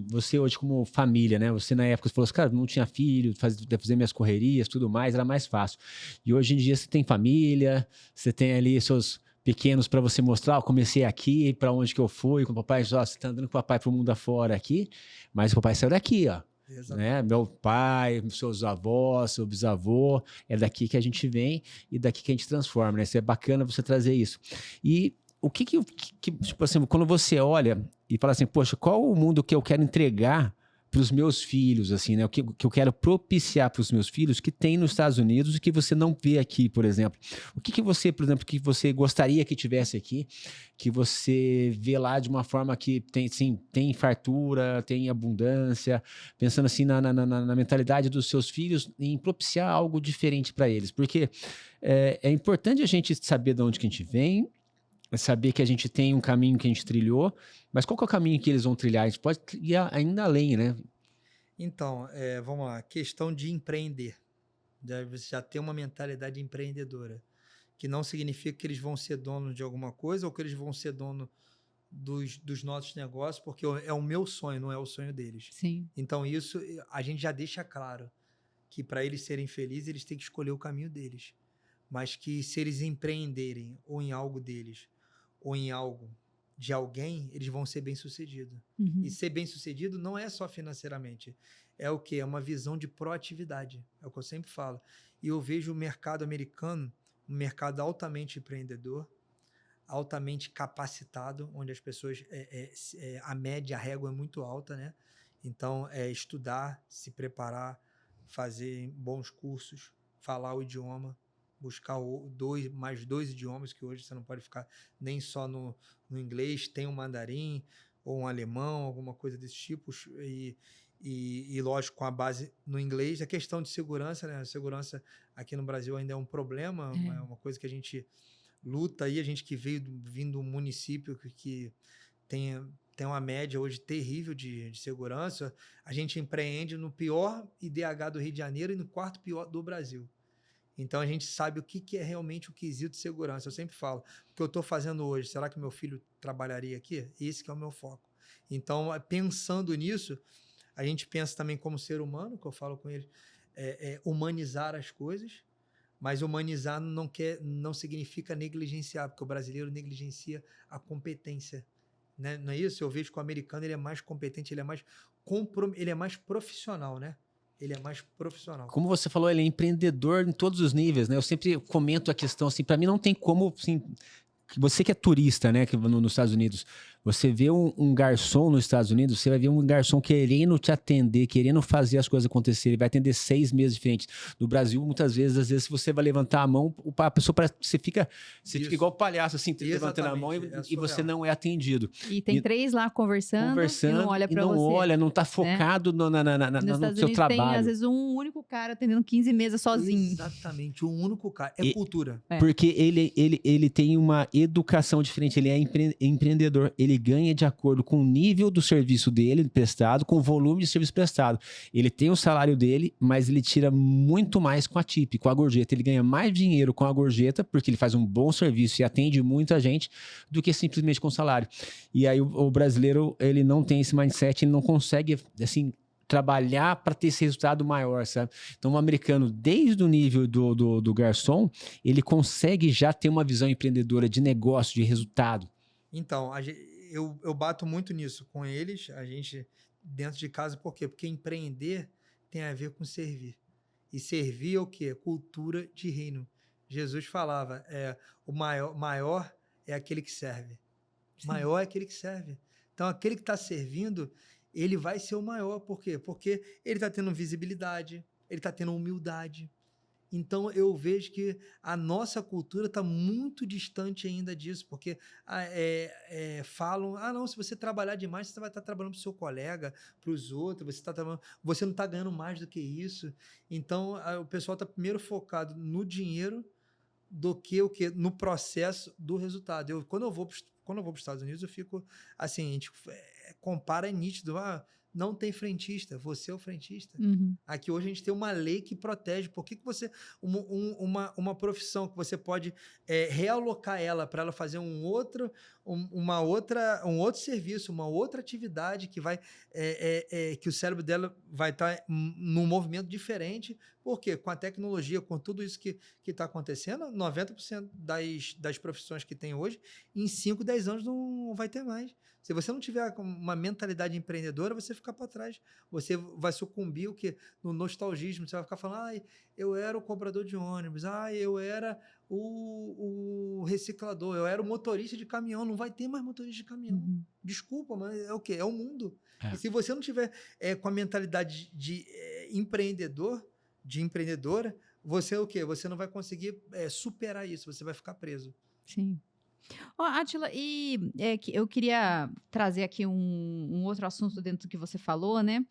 você hoje como família, né? Você na época falou assim, cara, não tinha filho, fazer minhas correrias, tudo mais, era mais fácil. E hoje em dia você tem família, você tem ali seus pequenos para você mostrar, eu comecei aqui, para onde que eu fui, com o papai, você tá andando com o papai pro mundo afora aqui, mas o papai saiu daqui, ó. Né? Meu pai, seus avós, seu bisavô, é daqui que a gente vem e daqui que a gente transforma, né? Isso é bacana você trazer isso. E o que tipo assim, quando você olha e fala assim, poxa, qual o mundo que eu quero entregar para os meus filhos, assim, né? O que eu quero propiciar para os meus filhos que tem nos Estados Unidos e que você não vê aqui, por exemplo. O que você, por exemplo, que você gostaria que tivesse aqui, que você vê lá de uma forma que tem fartura, tem abundância, pensando assim na mentalidade dos seus filhos, em propiciar algo diferente para eles. Porque é importante a gente saber de onde que a gente vem, saber que a gente tem um caminho que a gente trilhou, mas qual que é o caminho que eles vão trilhar? A gente pode ir ainda além, né? Então, vamos lá, questão de empreender. Você já tem uma mentalidade empreendedora, que não significa que eles vão ser donos de alguma coisa ou que eles vão ser dono dos nossos negócios, porque é o meu sonho, não é o sonho deles. Sim. Então, isso a gente já deixa claro, que para eles serem felizes, eles têm que escolher o caminho deles. Mas que se eles empreenderem ou em algo deles, ou em algo de alguém, eles vão ser bem-sucedidos. Uhum. E ser bem-sucedido não é só financeiramente. É o quê? É uma visão de proatividade. É o que eu sempre falo. E eu vejo o mercado americano, um mercado altamente empreendedor, altamente capacitado, onde as pessoas, a média, a régua é muito alta, né? Então, estudar, se preparar, fazer bons cursos, falar o idioma, buscar mais dois idiomas, que hoje você não pode ficar nem só no inglês, tem um mandarim ou um alemão, alguma coisa desse tipo, e lógico, com a base no inglês. A questão de segurança, né? A segurança aqui no Brasil ainda é um problema, é uma coisa que a gente luta aí, a gente que vindo de um município que tem uma média hoje terrível de segurança, a gente empreende no pior IDH do Rio de Janeiro e no quarto pior do Brasil. Então a gente sabe o que é realmente o quesito de segurança. Eu sempre falo, o que eu estou fazendo hoje, será que meu filho trabalharia aqui? Esse que é o meu foco. Então, pensando nisso, a gente pensa também como ser humano, que eu falo com ele, humanizar as coisas, mas humanizar não significa negligenciar, porque o brasileiro negligencia a competência. Né? Não é isso? Eu vejo que o americano ele é mais competente, ele é mais profissional, né? Ele é mais profissional. Como você falou, ele é empreendedor em todos os níveis, né? Eu sempre comento a questão assim, para mim não tem como, assim, você que é turista, né, que nos Estados Unidos, você vê um garçom nos Estados Unidos, você vai ver um garçom querendo te atender, querendo fazer as coisas acontecerem, ele vai atender 6 meses diferentes. No Brasil, muitas vezes, às vezes, você vai levantar a mão, a pessoa parece que você fica igual palhaço, assim, levantando a mão e você não é atendido. E tem 3 lá conversando e não olha pra você. Não olha, não tá focado no seu trabalho. Tem, às vezes, um único cara atendendo 15 mesas sozinho. Exatamente, um único cara. É cultura. Porque ele tem uma educação diferente, ele é empreendedor, ele ganha de acordo com o nível do serviço dele prestado, com o volume de serviço prestado. Ele tem o salário dele, mas ele tira muito mais com a tip, com a gorjeta. Ele ganha mais dinheiro com a gorjeta, porque ele faz um bom serviço e atende muita gente, do que simplesmente com o salário. E aí o brasileiro, ele não tem esse mindset, ele não consegue, assim, trabalhar para ter esse resultado maior, sabe? Então, o americano, desde o nível do garçom, ele consegue já ter uma visão empreendedora de negócio, de resultado. Então, eu bato muito nisso com eles, a gente dentro de casa, por quê? Porque empreender tem a ver com servir. E servir é o quê? Cultura de reino. Jesus falava, o maior é aquele que serve. Sim. Maior é aquele que serve. Então, aquele que está servindo, ele vai ser o maior. Por quê? Porque ele está tendo visibilidade, ele está tendo humildade. Então, eu vejo que a nossa cultura está muito distante ainda disso, porque falam, não, se você trabalhar demais, você vai estar trabalhando para o seu colega, para os outros, você não está ganhando mais do que isso. Então, o pessoal está primeiro focado no dinheiro do que o quê? No processo do resultado. Quando eu vou para os Estados Unidos, eu fico assim, a gente compara, é nítido, não tem frentista, você é o frentista. Uhum. Aqui hoje a gente tem uma lei que protege. Por que você... Uma profissão que você pode realocar ela para ela fazer um outro serviço, uma outra atividade que vai... que o cérebro dela vai estar num movimento diferente. Por quê? Com a tecnologia, com tudo isso que está acontecendo, 90% das profissões que tem hoje, em 5, 10 anos não vai ter mais. Se você não tiver uma mentalidade empreendedora, você fica para trás. Você vai sucumbir no nostalgismo. Você vai ficar falando, eu era o cobrador de ônibus, eu era o reciclador, eu era o motorista de caminhão. Não vai ter mais motorista de caminhão. Uhum. Desculpa, mas é o quê? É o mundo. E se você não tiver com a mentalidade de empreendedor, de empreendedora, você é o quê? Você não vai conseguir superar isso. Você vai ficar preso. Sim. Átila, e eu queria trazer aqui um outro assunto dentro do que você falou, né?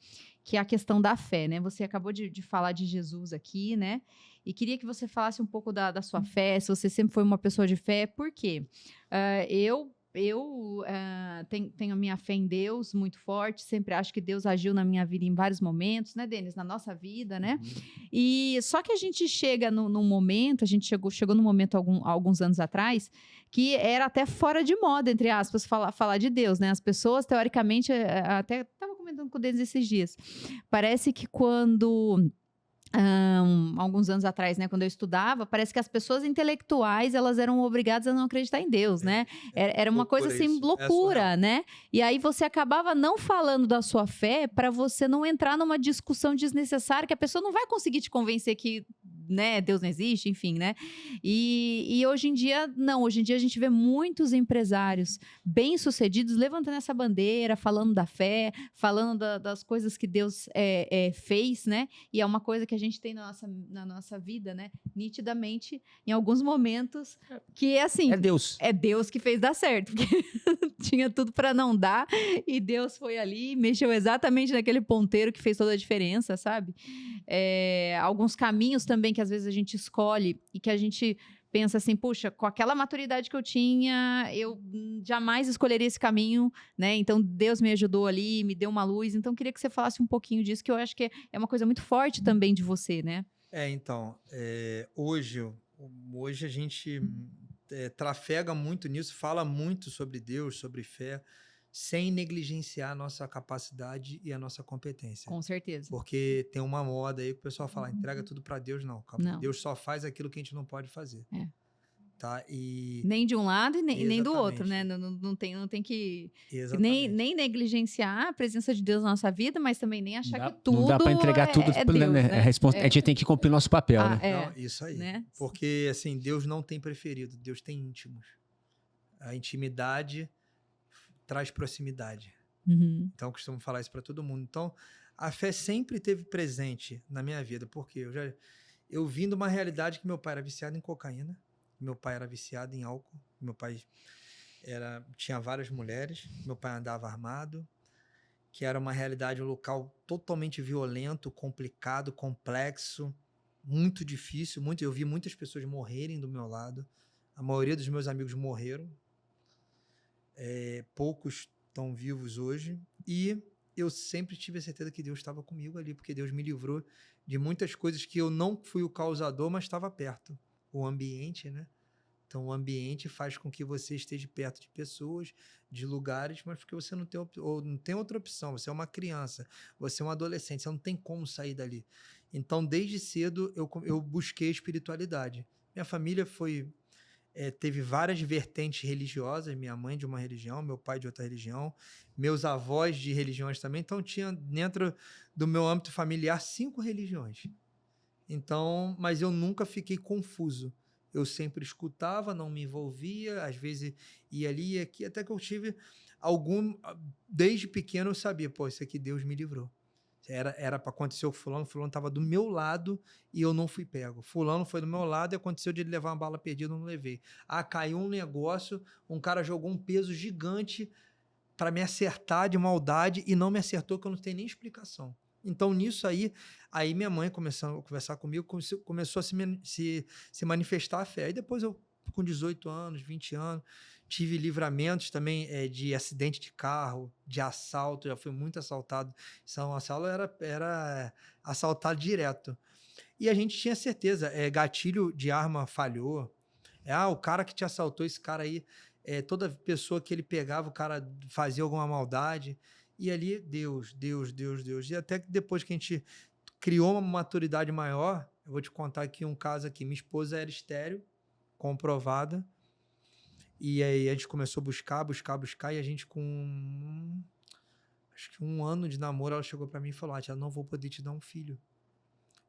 Que é a questão da fé, né? Você acabou de falar de Jesus aqui, né? E queria que você falasse um pouco da sua fé, se você sempre foi uma pessoa de fé. Por quê? Eu tenho a minha fé em Deus muito forte, sempre acho que Deus agiu na minha vida em vários momentos, né, Denis? Na nossa vida, né? Uhum. E só que a gente chega num momento, a gente chegou num momento alguns anos atrás, que era até fora de moda, entre aspas, falar de Deus, né? As pessoas, teoricamente, até estava comentando com o Denis esses dias, parece que quando... alguns anos atrás, né, quando eu estudava, parece que as pessoas intelectuais, elas eram obrigadas a não acreditar em Deus, né? Era uma coisa assim, loucura, né? E aí você acabava não falando da sua fé para você não entrar numa discussão desnecessária, que a pessoa não vai conseguir te convencer que, né, Deus não existe, enfim, né? E hoje em dia, não. Hoje em dia a gente vê muitos empresários bem-sucedidos levantando essa bandeira, falando da fé, falando das coisas que Deus fez, né? E é uma coisa que a gente tem na nossa vida, né? Nitidamente, em alguns momentos, que é assim... É Deus que fez dar certo, porque tinha tudo para não dar, e Deus foi ali, mexeu exatamente naquele ponteiro que fez toda a diferença, sabe? Alguns caminhos também que às vezes a gente escolhe e que a gente pensa assim, puxa, com aquela maturidade que eu tinha, eu jamais escolheria esse caminho, né? Então, Deus me ajudou ali, me deu uma luz. Então, queria que você falasse um pouquinho disso, que eu acho que é uma coisa muito forte também de você, né? Hoje a gente trafega muito nisso, fala muito sobre Deus, sobre fé, sem negligenciar a nossa capacidade e a nossa competência. Com certeza. Porque tem uma moda aí que o pessoal fala, entrega tudo para Deus. Não, calma. Não. Deus só faz aquilo que a gente não pode fazer. Tá? Nem de um lado e nem do outro, né? Exatamente. Não tem que Exatamente. nem negligenciar a presença de Deus na nossa vida, mas também nem achar que tudo não dá para entregar tudo, é Deus, né? A gente tem que cumprir nosso papel, né? Não, isso aí. Né? Porque, assim, Deus não tem preferido, Deus tem íntimos. A intimidade traz proximidade. Uhum. Então, eu costumo falar isso para todo mundo. Então, a fé sempre esteve presente na minha vida, porque eu vim de uma realidade que meu pai era viciado em cocaína, meu pai era viciado em álcool, meu pai tinha várias mulheres, meu pai andava armado, que era uma realidade, um local totalmente violento, complicado, complexo, muito difícil. Eu vi muitas pessoas morrerem do meu lado. A maioria dos meus amigos morreram. Poucos estão vivos hoje. E eu sempre tive a certeza que Deus estava comigo ali, porque Deus me livrou de muitas coisas que eu não fui o causador, mas estava perto. O ambiente, né? Então, o ambiente faz com que você esteja perto de pessoas, de lugares, mas porque você não tem outra opção. Você é uma criança, você é um adolescente, você não tem como sair dali. Então, desde cedo, eu busquei espiritualidade. Minha família teve várias vertentes religiosas, minha mãe de uma religião, meu pai de outra religião, meus avós de religiões também. Então, tinha dentro do meu âmbito familiar 5 religiões. Então, mas eu nunca fiquei confuso. Eu sempre escutava, não me envolvia, às vezes ia ali e aqui, até que eu tive desde pequeno eu sabia, pô, isso aqui Deus me livrou. Era para acontecer com fulano estava do meu lado e eu não fui pego. Fulano foi do meu lado e aconteceu de ele levar uma bala perdida, eu não levei. Caiu um negócio, um cara jogou um peso gigante para me acertar de maldade e não me acertou, que eu não tenho nem explicação. Então, nisso aí minha mãe começou a conversar comigo, começou a se manifestar a fé. Aí depois eu, com 18 anos, 20 anos, tive livramentos também de acidente de carro, de assalto, já fui muito assaltado. São Gonçalo era assaltado direto. E a gente tinha certeza, gatilho de arma falhou. O cara que te assaltou, esse cara aí, toda pessoa que ele pegava, o cara fazia alguma maldade. E ali, Deus. E até que depois que a gente criou uma maturidade maior, eu vou te contar aqui um caso aqui. Minha esposa era estéril, comprovada. E aí a gente começou a buscar. E a gente acho que 1 ano de namoro, ela chegou para mim e falou, Tia, não vou poder te dar um filho.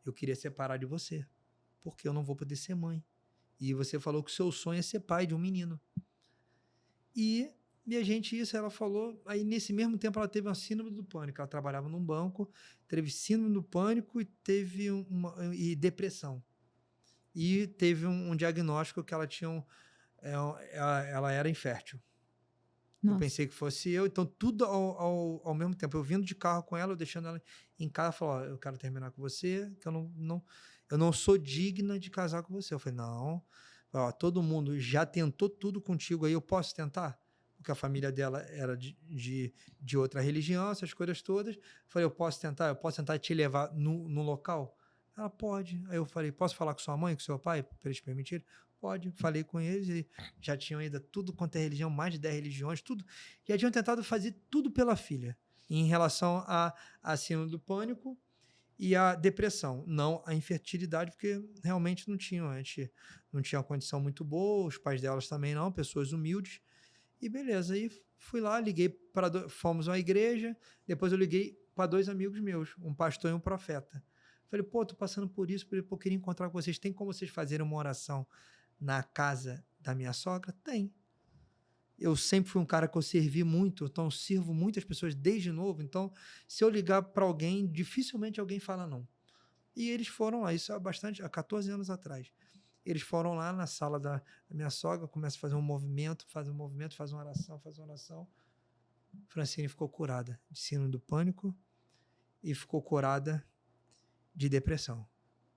Eu queria separar de você, porque eu não vou poder ser mãe. E você falou que o seu sonho é ser pai de um menino. E a gente, isso ela falou, aí nesse mesmo tempo ela teve uma síndrome do pânico, ela trabalhava num banco, teve síndrome do pânico e teve depressão. E teve um diagnóstico que ela tinha, ela era infértil. Nossa. Eu pensei que fosse eu, então tudo ao mesmo tempo, eu vindo de carro com ela, eu deixando ela em casa, falou, eu quero terminar com você, que eu não sou digna de casar com você. Eu falei, não, todo mundo já tentou tudo contigo aí, eu posso tentar? Porque a família dela era de outra religião, essas coisas todas. Eu falei, eu posso tentar te levar no local? Ela pode. Aí eu falei, posso falar com sua mãe, com seu pai, para eles permitirem? Pode. Falei com eles, e já tinham ido tudo quanto é religião, mais de 10 religiões, tudo. Já tinham tentado fazer tudo pela filha, em relação à síndrome do pânico e à depressão, não à infertilidade, porque realmente não tinham. A gente não tinha uma condição muito boa, os pais delas também não, pessoas humildes. E beleza, aí fui lá, fomos à igreja, depois eu liguei para 2 amigos meus, um pastor e um profeta. Falei, tô passando por isso, eu queria encontrar com vocês, tem como vocês fazerem uma oração na casa da minha sogra? Tem. Eu sempre fui um cara que eu servi muito, então eu sirvo muitas pessoas desde novo, então se eu ligar para alguém, dificilmente alguém fala não. E eles foram lá, isso há 14 anos atrás. Eles foram lá na sala da minha sogra, começa a fazer um movimento, faz uma oração. Francine ficou curada de síndrome do pânico e ficou curada de depressão.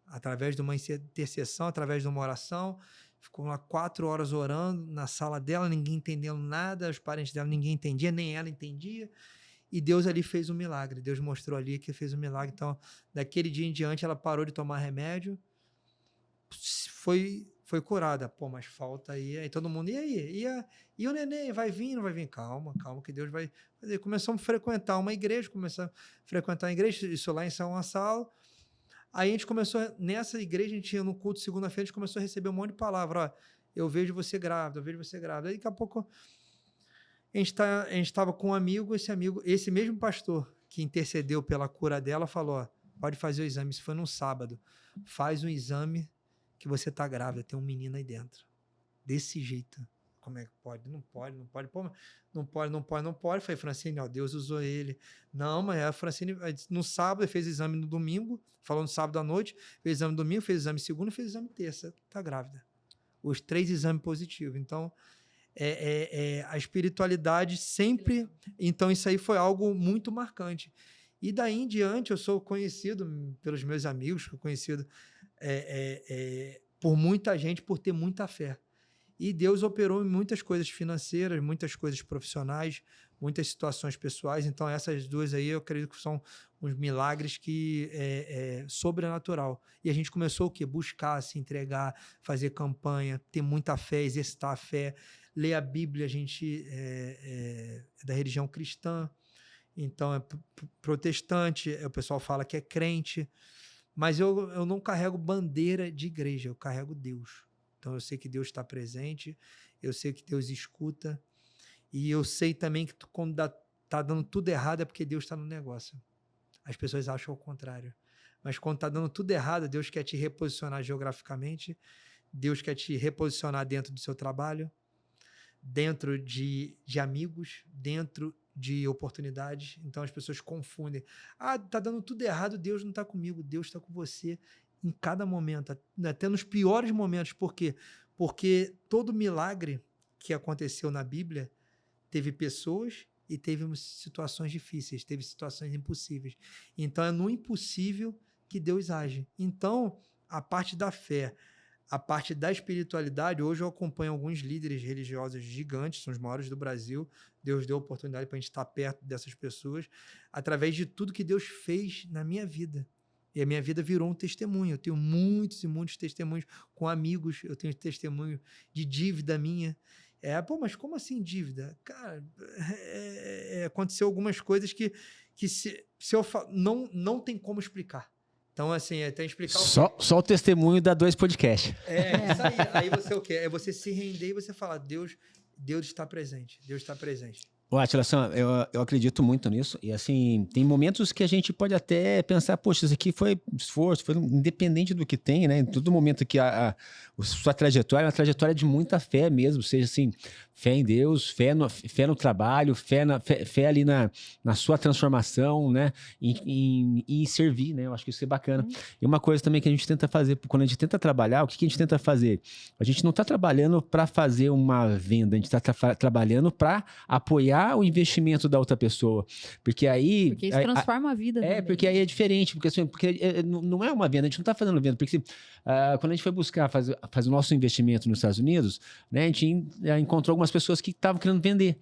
Através de uma intercessão, através de uma oração, ficou lá 4 horas orando na sala dela, ninguém entendendo nada, os parentes dela ninguém entendia, nem ela entendia. E Deus ali fez um milagre. Deus mostrou ali que fez um milagre. Então, daquele dia em diante, ela parou de tomar remédio. Foi curada. Pô, mas falta aí todo mundo, e aí? E o neném, vai vir, não vai vir? Calma, que Deus vai fazer. Começamos a frequentar uma igreja, isso lá em São Gonçalo. Aí a gente começou, nessa igreja, a gente ia no culto segunda-feira, a gente começou a receber um monte de palavra, ó, eu vejo você grávida. Aí daqui a pouco a gente estava com um amigo, esse mesmo pastor que intercedeu pela cura dela, falou, ó, pode fazer o exame, isso foi num sábado, faz um exame que você tá grávida, tem um menino aí dentro. Desse jeito. Como é que pode? Não pode. Pô, não pode. Falei, Francine, ó, Deus usou ele. Não, mas a Francine, no sábado, fez exame no domingo, falou no sábado à noite, fez exame no domingo, fez exame segunda, fez exame terça. Tá grávida. Os 3 exames positivos. Então, a espiritualidade sempre... Então, isso aí foi algo muito marcante. E daí em diante, eu sou conhecido pelos meus amigos, conhecido por muita gente, por ter muita fé. E Deus operou em muitas coisas financeiras, muitas coisas profissionais, muitas situações pessoais. Então, essas duas aí, eu acredito que são uns milagres que é sobrenatural. E a gente começou o quê? Buscar, se entregar, fazer campanha, ter muita fé, exercitar a fé, ler a Bíblia. A gente é da religião cristã, então é protestante, o pessoal fala que é crente, mas eu não carrego bandeira de igreja, eu carrego Deus. Então eu sei que Deus está presente, eu sei que Deus escuta, e eu sei também que quando está dando tudo errado é porque Deus está no negócio. As pessoas acham o contrário. Mas quando está dando tudo errado, Deus quer te reposicionar geograficamente, Deus quer te reposicionar dentro do seu trabalho, dentro de amigos, dentro de oportunidades. Então as pessoas confundem. Ah, tá dando tudo errado, Deus não está comigo, Deus está com você em cada momento, até nos piores momentos. Por quê? Porque todo milagre que aconteceu na Bíblia teve pessoas e teve situações difíceis, teve situações impossíveis. Então é no impossível que Deus age. Então, a parte da fé, a parte da espiritualidade, hoje eu acompanho alguns líderes religiosos gigantes, são os maiores do Brasil. Deus deu oportunidade para a gente estar perto dessas pessoas, através de tudo que Deus fez na minha vida. E a minha vida virou um testemunho. Eu tenho muitos e muitos testemunhos com amigos, eu tenho testemunho de dívida minha. Pô, mas como assim dívida? Cara, aconteceu algumas coisas que se eu falo, não tem como explicar. Então, assim, tem que explicar só o testemunho dá 2 podcasts. Isso aí. Aí você o quê? É você se render e você falar, Deus está presente. Deus está presente. Ô, Átila, assim, eu acredito muito nisso. E, assim, tem momentos que a gente pode até pensar, poxa, isso aqui foi esforço, foi independente do que tem, né? Em todo momento que a sua trajetória é uma trajetória de muita fé mesmo, seja assim, fé em Deus, fé no trabalho, fé ali na sua transformação, né? Em servir, né? Eu acho que isso é bacana. E uma coisa também que a gente tenta fazer, quando a gente tenta trabalhar, o que a gente tenta fazer? A gente não está trabalhando para fazer uma venda, a gente está trabalhando para apoiar o investimento da outra pessoa. Porque aí... Porque isso transforma a vida. Porque aí é diferente, porque não é uma venda, a gente não está fazendo venda, porque quando a gente foi buscar fazer o nosso investimento nos Estados Unidos, né, a gente encontrou algumas pessoas que estavam querendo vender.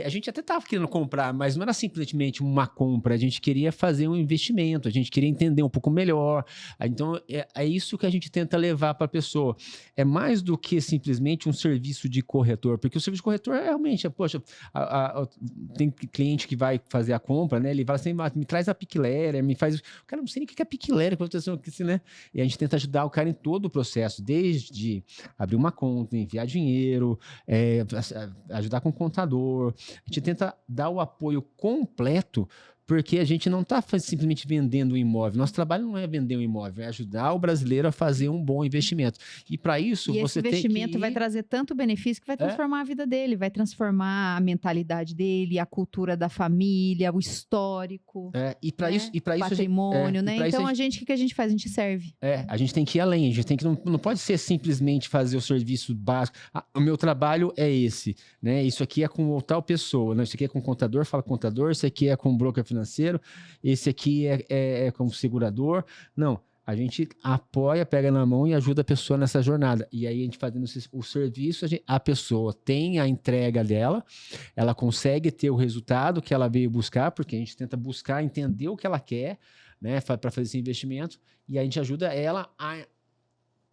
A gente até estava querendo comprar, mas não era simplesmente uma compra, a gente queria fazer um investimento, a gente queria entender um pouco melhor. Então, é isso que a gente tenta levar para a pessoa. É mais do que simplesmente um serviço de corretor, porque o serviço de corretor realmente, poxa, tem cliente que vai fazer a compra, né? Ele fala assim, me traz a pick letter, me faz... O cara não sei nem o que é pick letter, né? E a gente tenta ajudar o cara em todo o processo, desde abrir uma conta, enviar dinheiro, ajudar com o contador. A gente tenta dar o apoio completo, porque a gente não está simplesmente vendendo um imóvel. Nosso trabalho não é vender um imóvel, é ajudar o brasileiro a fazer um bom investimento. E para isso, você tem que... esse investimento vai trazer tanto benefício que vai transformar a vida dele, vai transformar a mentalidade dele, a cultura da família, o histórico. E para isso... patrimônio, né? Então, o que a gente faz? A gente serve. A gente tem que ir além, a gente tem que... Não pode ser simplesmente fazer o serviço básico. O meu trabalho é esse, né? Isso aqui é com tal pessoa, né? Isso aqui é com contador, fala contador, isso aqui é com broker financeiro, esse aqui é como segurador. Não, a gente apoia, pega na mão e ajuda a pessoa nessa jornada. E aí a gente fazendo o serviço, a pessoa tem a entrega dela, ela consegue ter o resultado que ela veio buscar, porque a gente tenta buscar, entender o que ela quer, né, para fazer esse investimento, e a gente ajuda ela a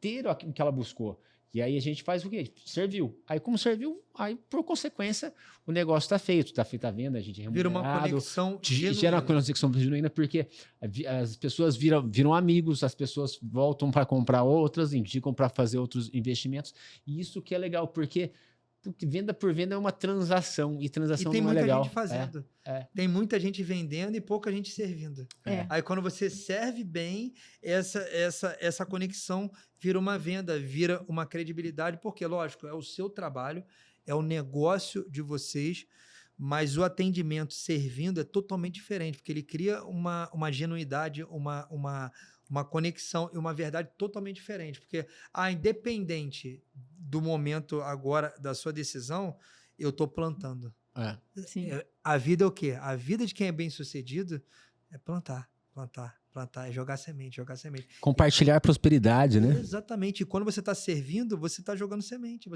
ter o que ela buscou. E aí a gente faz o quê? Serviu. Aí como serviu, aí por consequência o negócio está feito, está feita a venda, a gente é Vira remunerado. uma conexão Gera genuína. uma conexão genuína porque as pessoas viram amigos, as pessoas voltam para comprar outras, indicam para fazer outros investimentos. E isso que é legal, porque venda por venda é uma transação, e transação E tem não é muita legal. gente fazendo. Tem muita gente vendendo e pouca gente servindo. Aí quando você serve bem, essa conexão vira uma venda, vira uma credibilidade, porque, lógico, é o seu trabalho, é o negócio de vocês, mas o atendimento servindo é totalmente diferente, porque ele cria uma genuidade, uma conexão e uma verdade totalmente diferente. Porque, independente do momento agora da sua decisão, eu estou plantando. Sim. A vida é o quê? A vida de quem é bem-sucedido é plantar, é jogar semente. Compartilhar prosperidade, né? Exatamente. E quando você está servindo, você está jogando semente.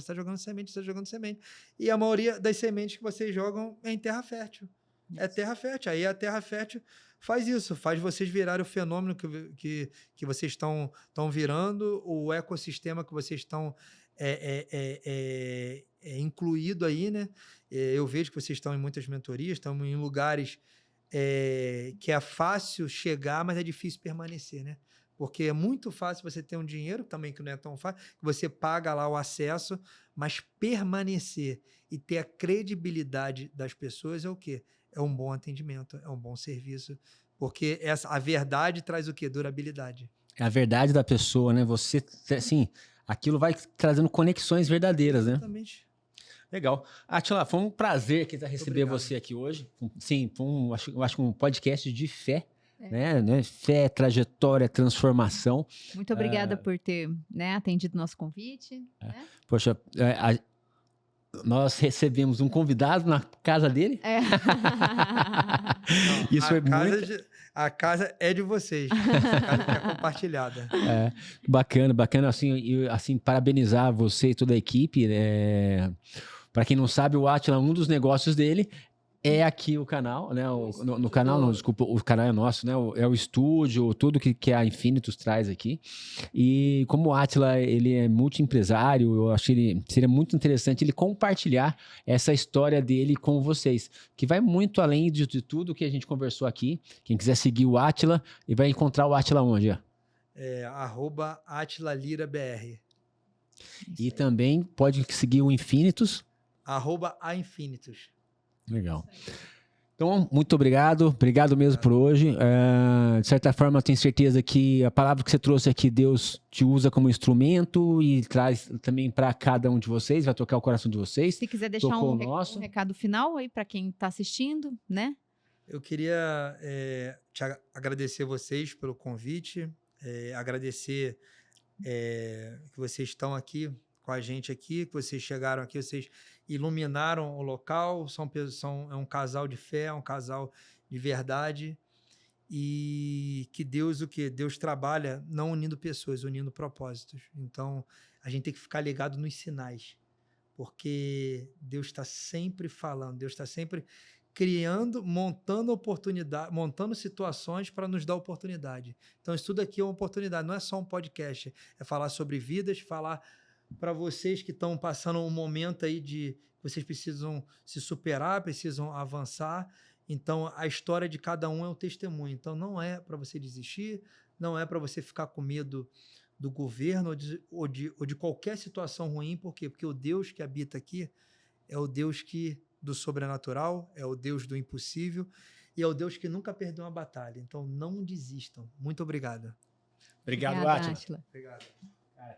E a maioria das sementes que vocês jogam é em terra fértil. É terra fértil. Aí a terra fértil faz isso, faz vocês virarem o fenômeno que vocês estão virando, o ecossistema que vocês estão incluído aí, né? Eu vejo que vocês estão em muitas mentorias, estão em lugares que é fácil chegar, mas é difícil permanecer, né? Porque é muito fácil você ter um dinheiro, também que não é tão fácil, que você paga lá o acesso, mas permanecer e ter a credibilidade das pessoas é o quê? É um bom atendimento, é um bom serviço, porque a verdade traz o quê? Durabilidade. É a verdade da pessoa, né? Você, assim, aquilo vai trazendo conexões verdadeiras, né? Exatamente. Legal. Atila, foi um prazer aqui receber você aqui hoje. Sim, foi eu acho que um podcast de fé, né? Fé, trajetória, transformação. Muito obrigada por ter, né, atendido nosso convite. Né? Poxa, nós recebemos um convidado na casa dele. Não, Isso foi muito... A casa é de vocês. A casa é compartilhada. Bacana. Assim, parabenizar você e toda a equipe. Para quem não sabe, o Atila, um dos negócios dele é aqui o canal, né? No canal, não, desculpa, o canal é nosso, né? É o estúdio, tudo que a Infinitus traz aqui. E como o Atila, ele é multiempresário, eu acho que seria muito interessante ele compartilhar essa história dele com vocês, que vai muito além de tudo que a gente conversou aqui. Quem quiser seguir o Atila, ele vai encontrar o Atila onde? @AtilaLiraBR. E também pode seguir o Infinitus. @aInfinitus. Legal. Então, muito obrigado. Obrigado mesmo por hoje. De certa forma, eu tenho certeza que a palavra que você trouxe aqui, Deus te usa como instrumento e traz também para cada um de vocês, vai tocar o coração de vocês. Se quiser deixar um recado final aí para quem está assistindo, né? Eu queria te agradecer vocês pelo convite, agradecer que vocês estão aqui com a gente aqui, que vocês chegaram aqui, vocês iluminaram o local, é um casal de fé, é um casal de verdade, e que Deus Deus trabalha não unindo pessoas, unindo propósitos. Então, a gente tem que ficar ligado nos sinais, porque Deus está sempre falando, Deus está sempre criando, montando oportunidade, montando situações para nos dar oportunidade. Então, isso tudo aqui é uma oportunidade, não é só um podcast, é falar sobre vidas, falar para vocês que estão passando um momento aí de vocês precisam se superar, precisam avançar. Então, a história de cada um é um testemunho. Então, não é para você desistir, não é para você ficar com medo do governo ou de qualquer situação ruim. Por quê? Porque o Deus que habita aqui é o Deus do sobrenatural, é o Deus do impossível e é o Deus que nunca perdeu uma batalha. Então, não desistam. Muito obrigado. Obrigado, Obrigada, Atila. Atila. Obrigado.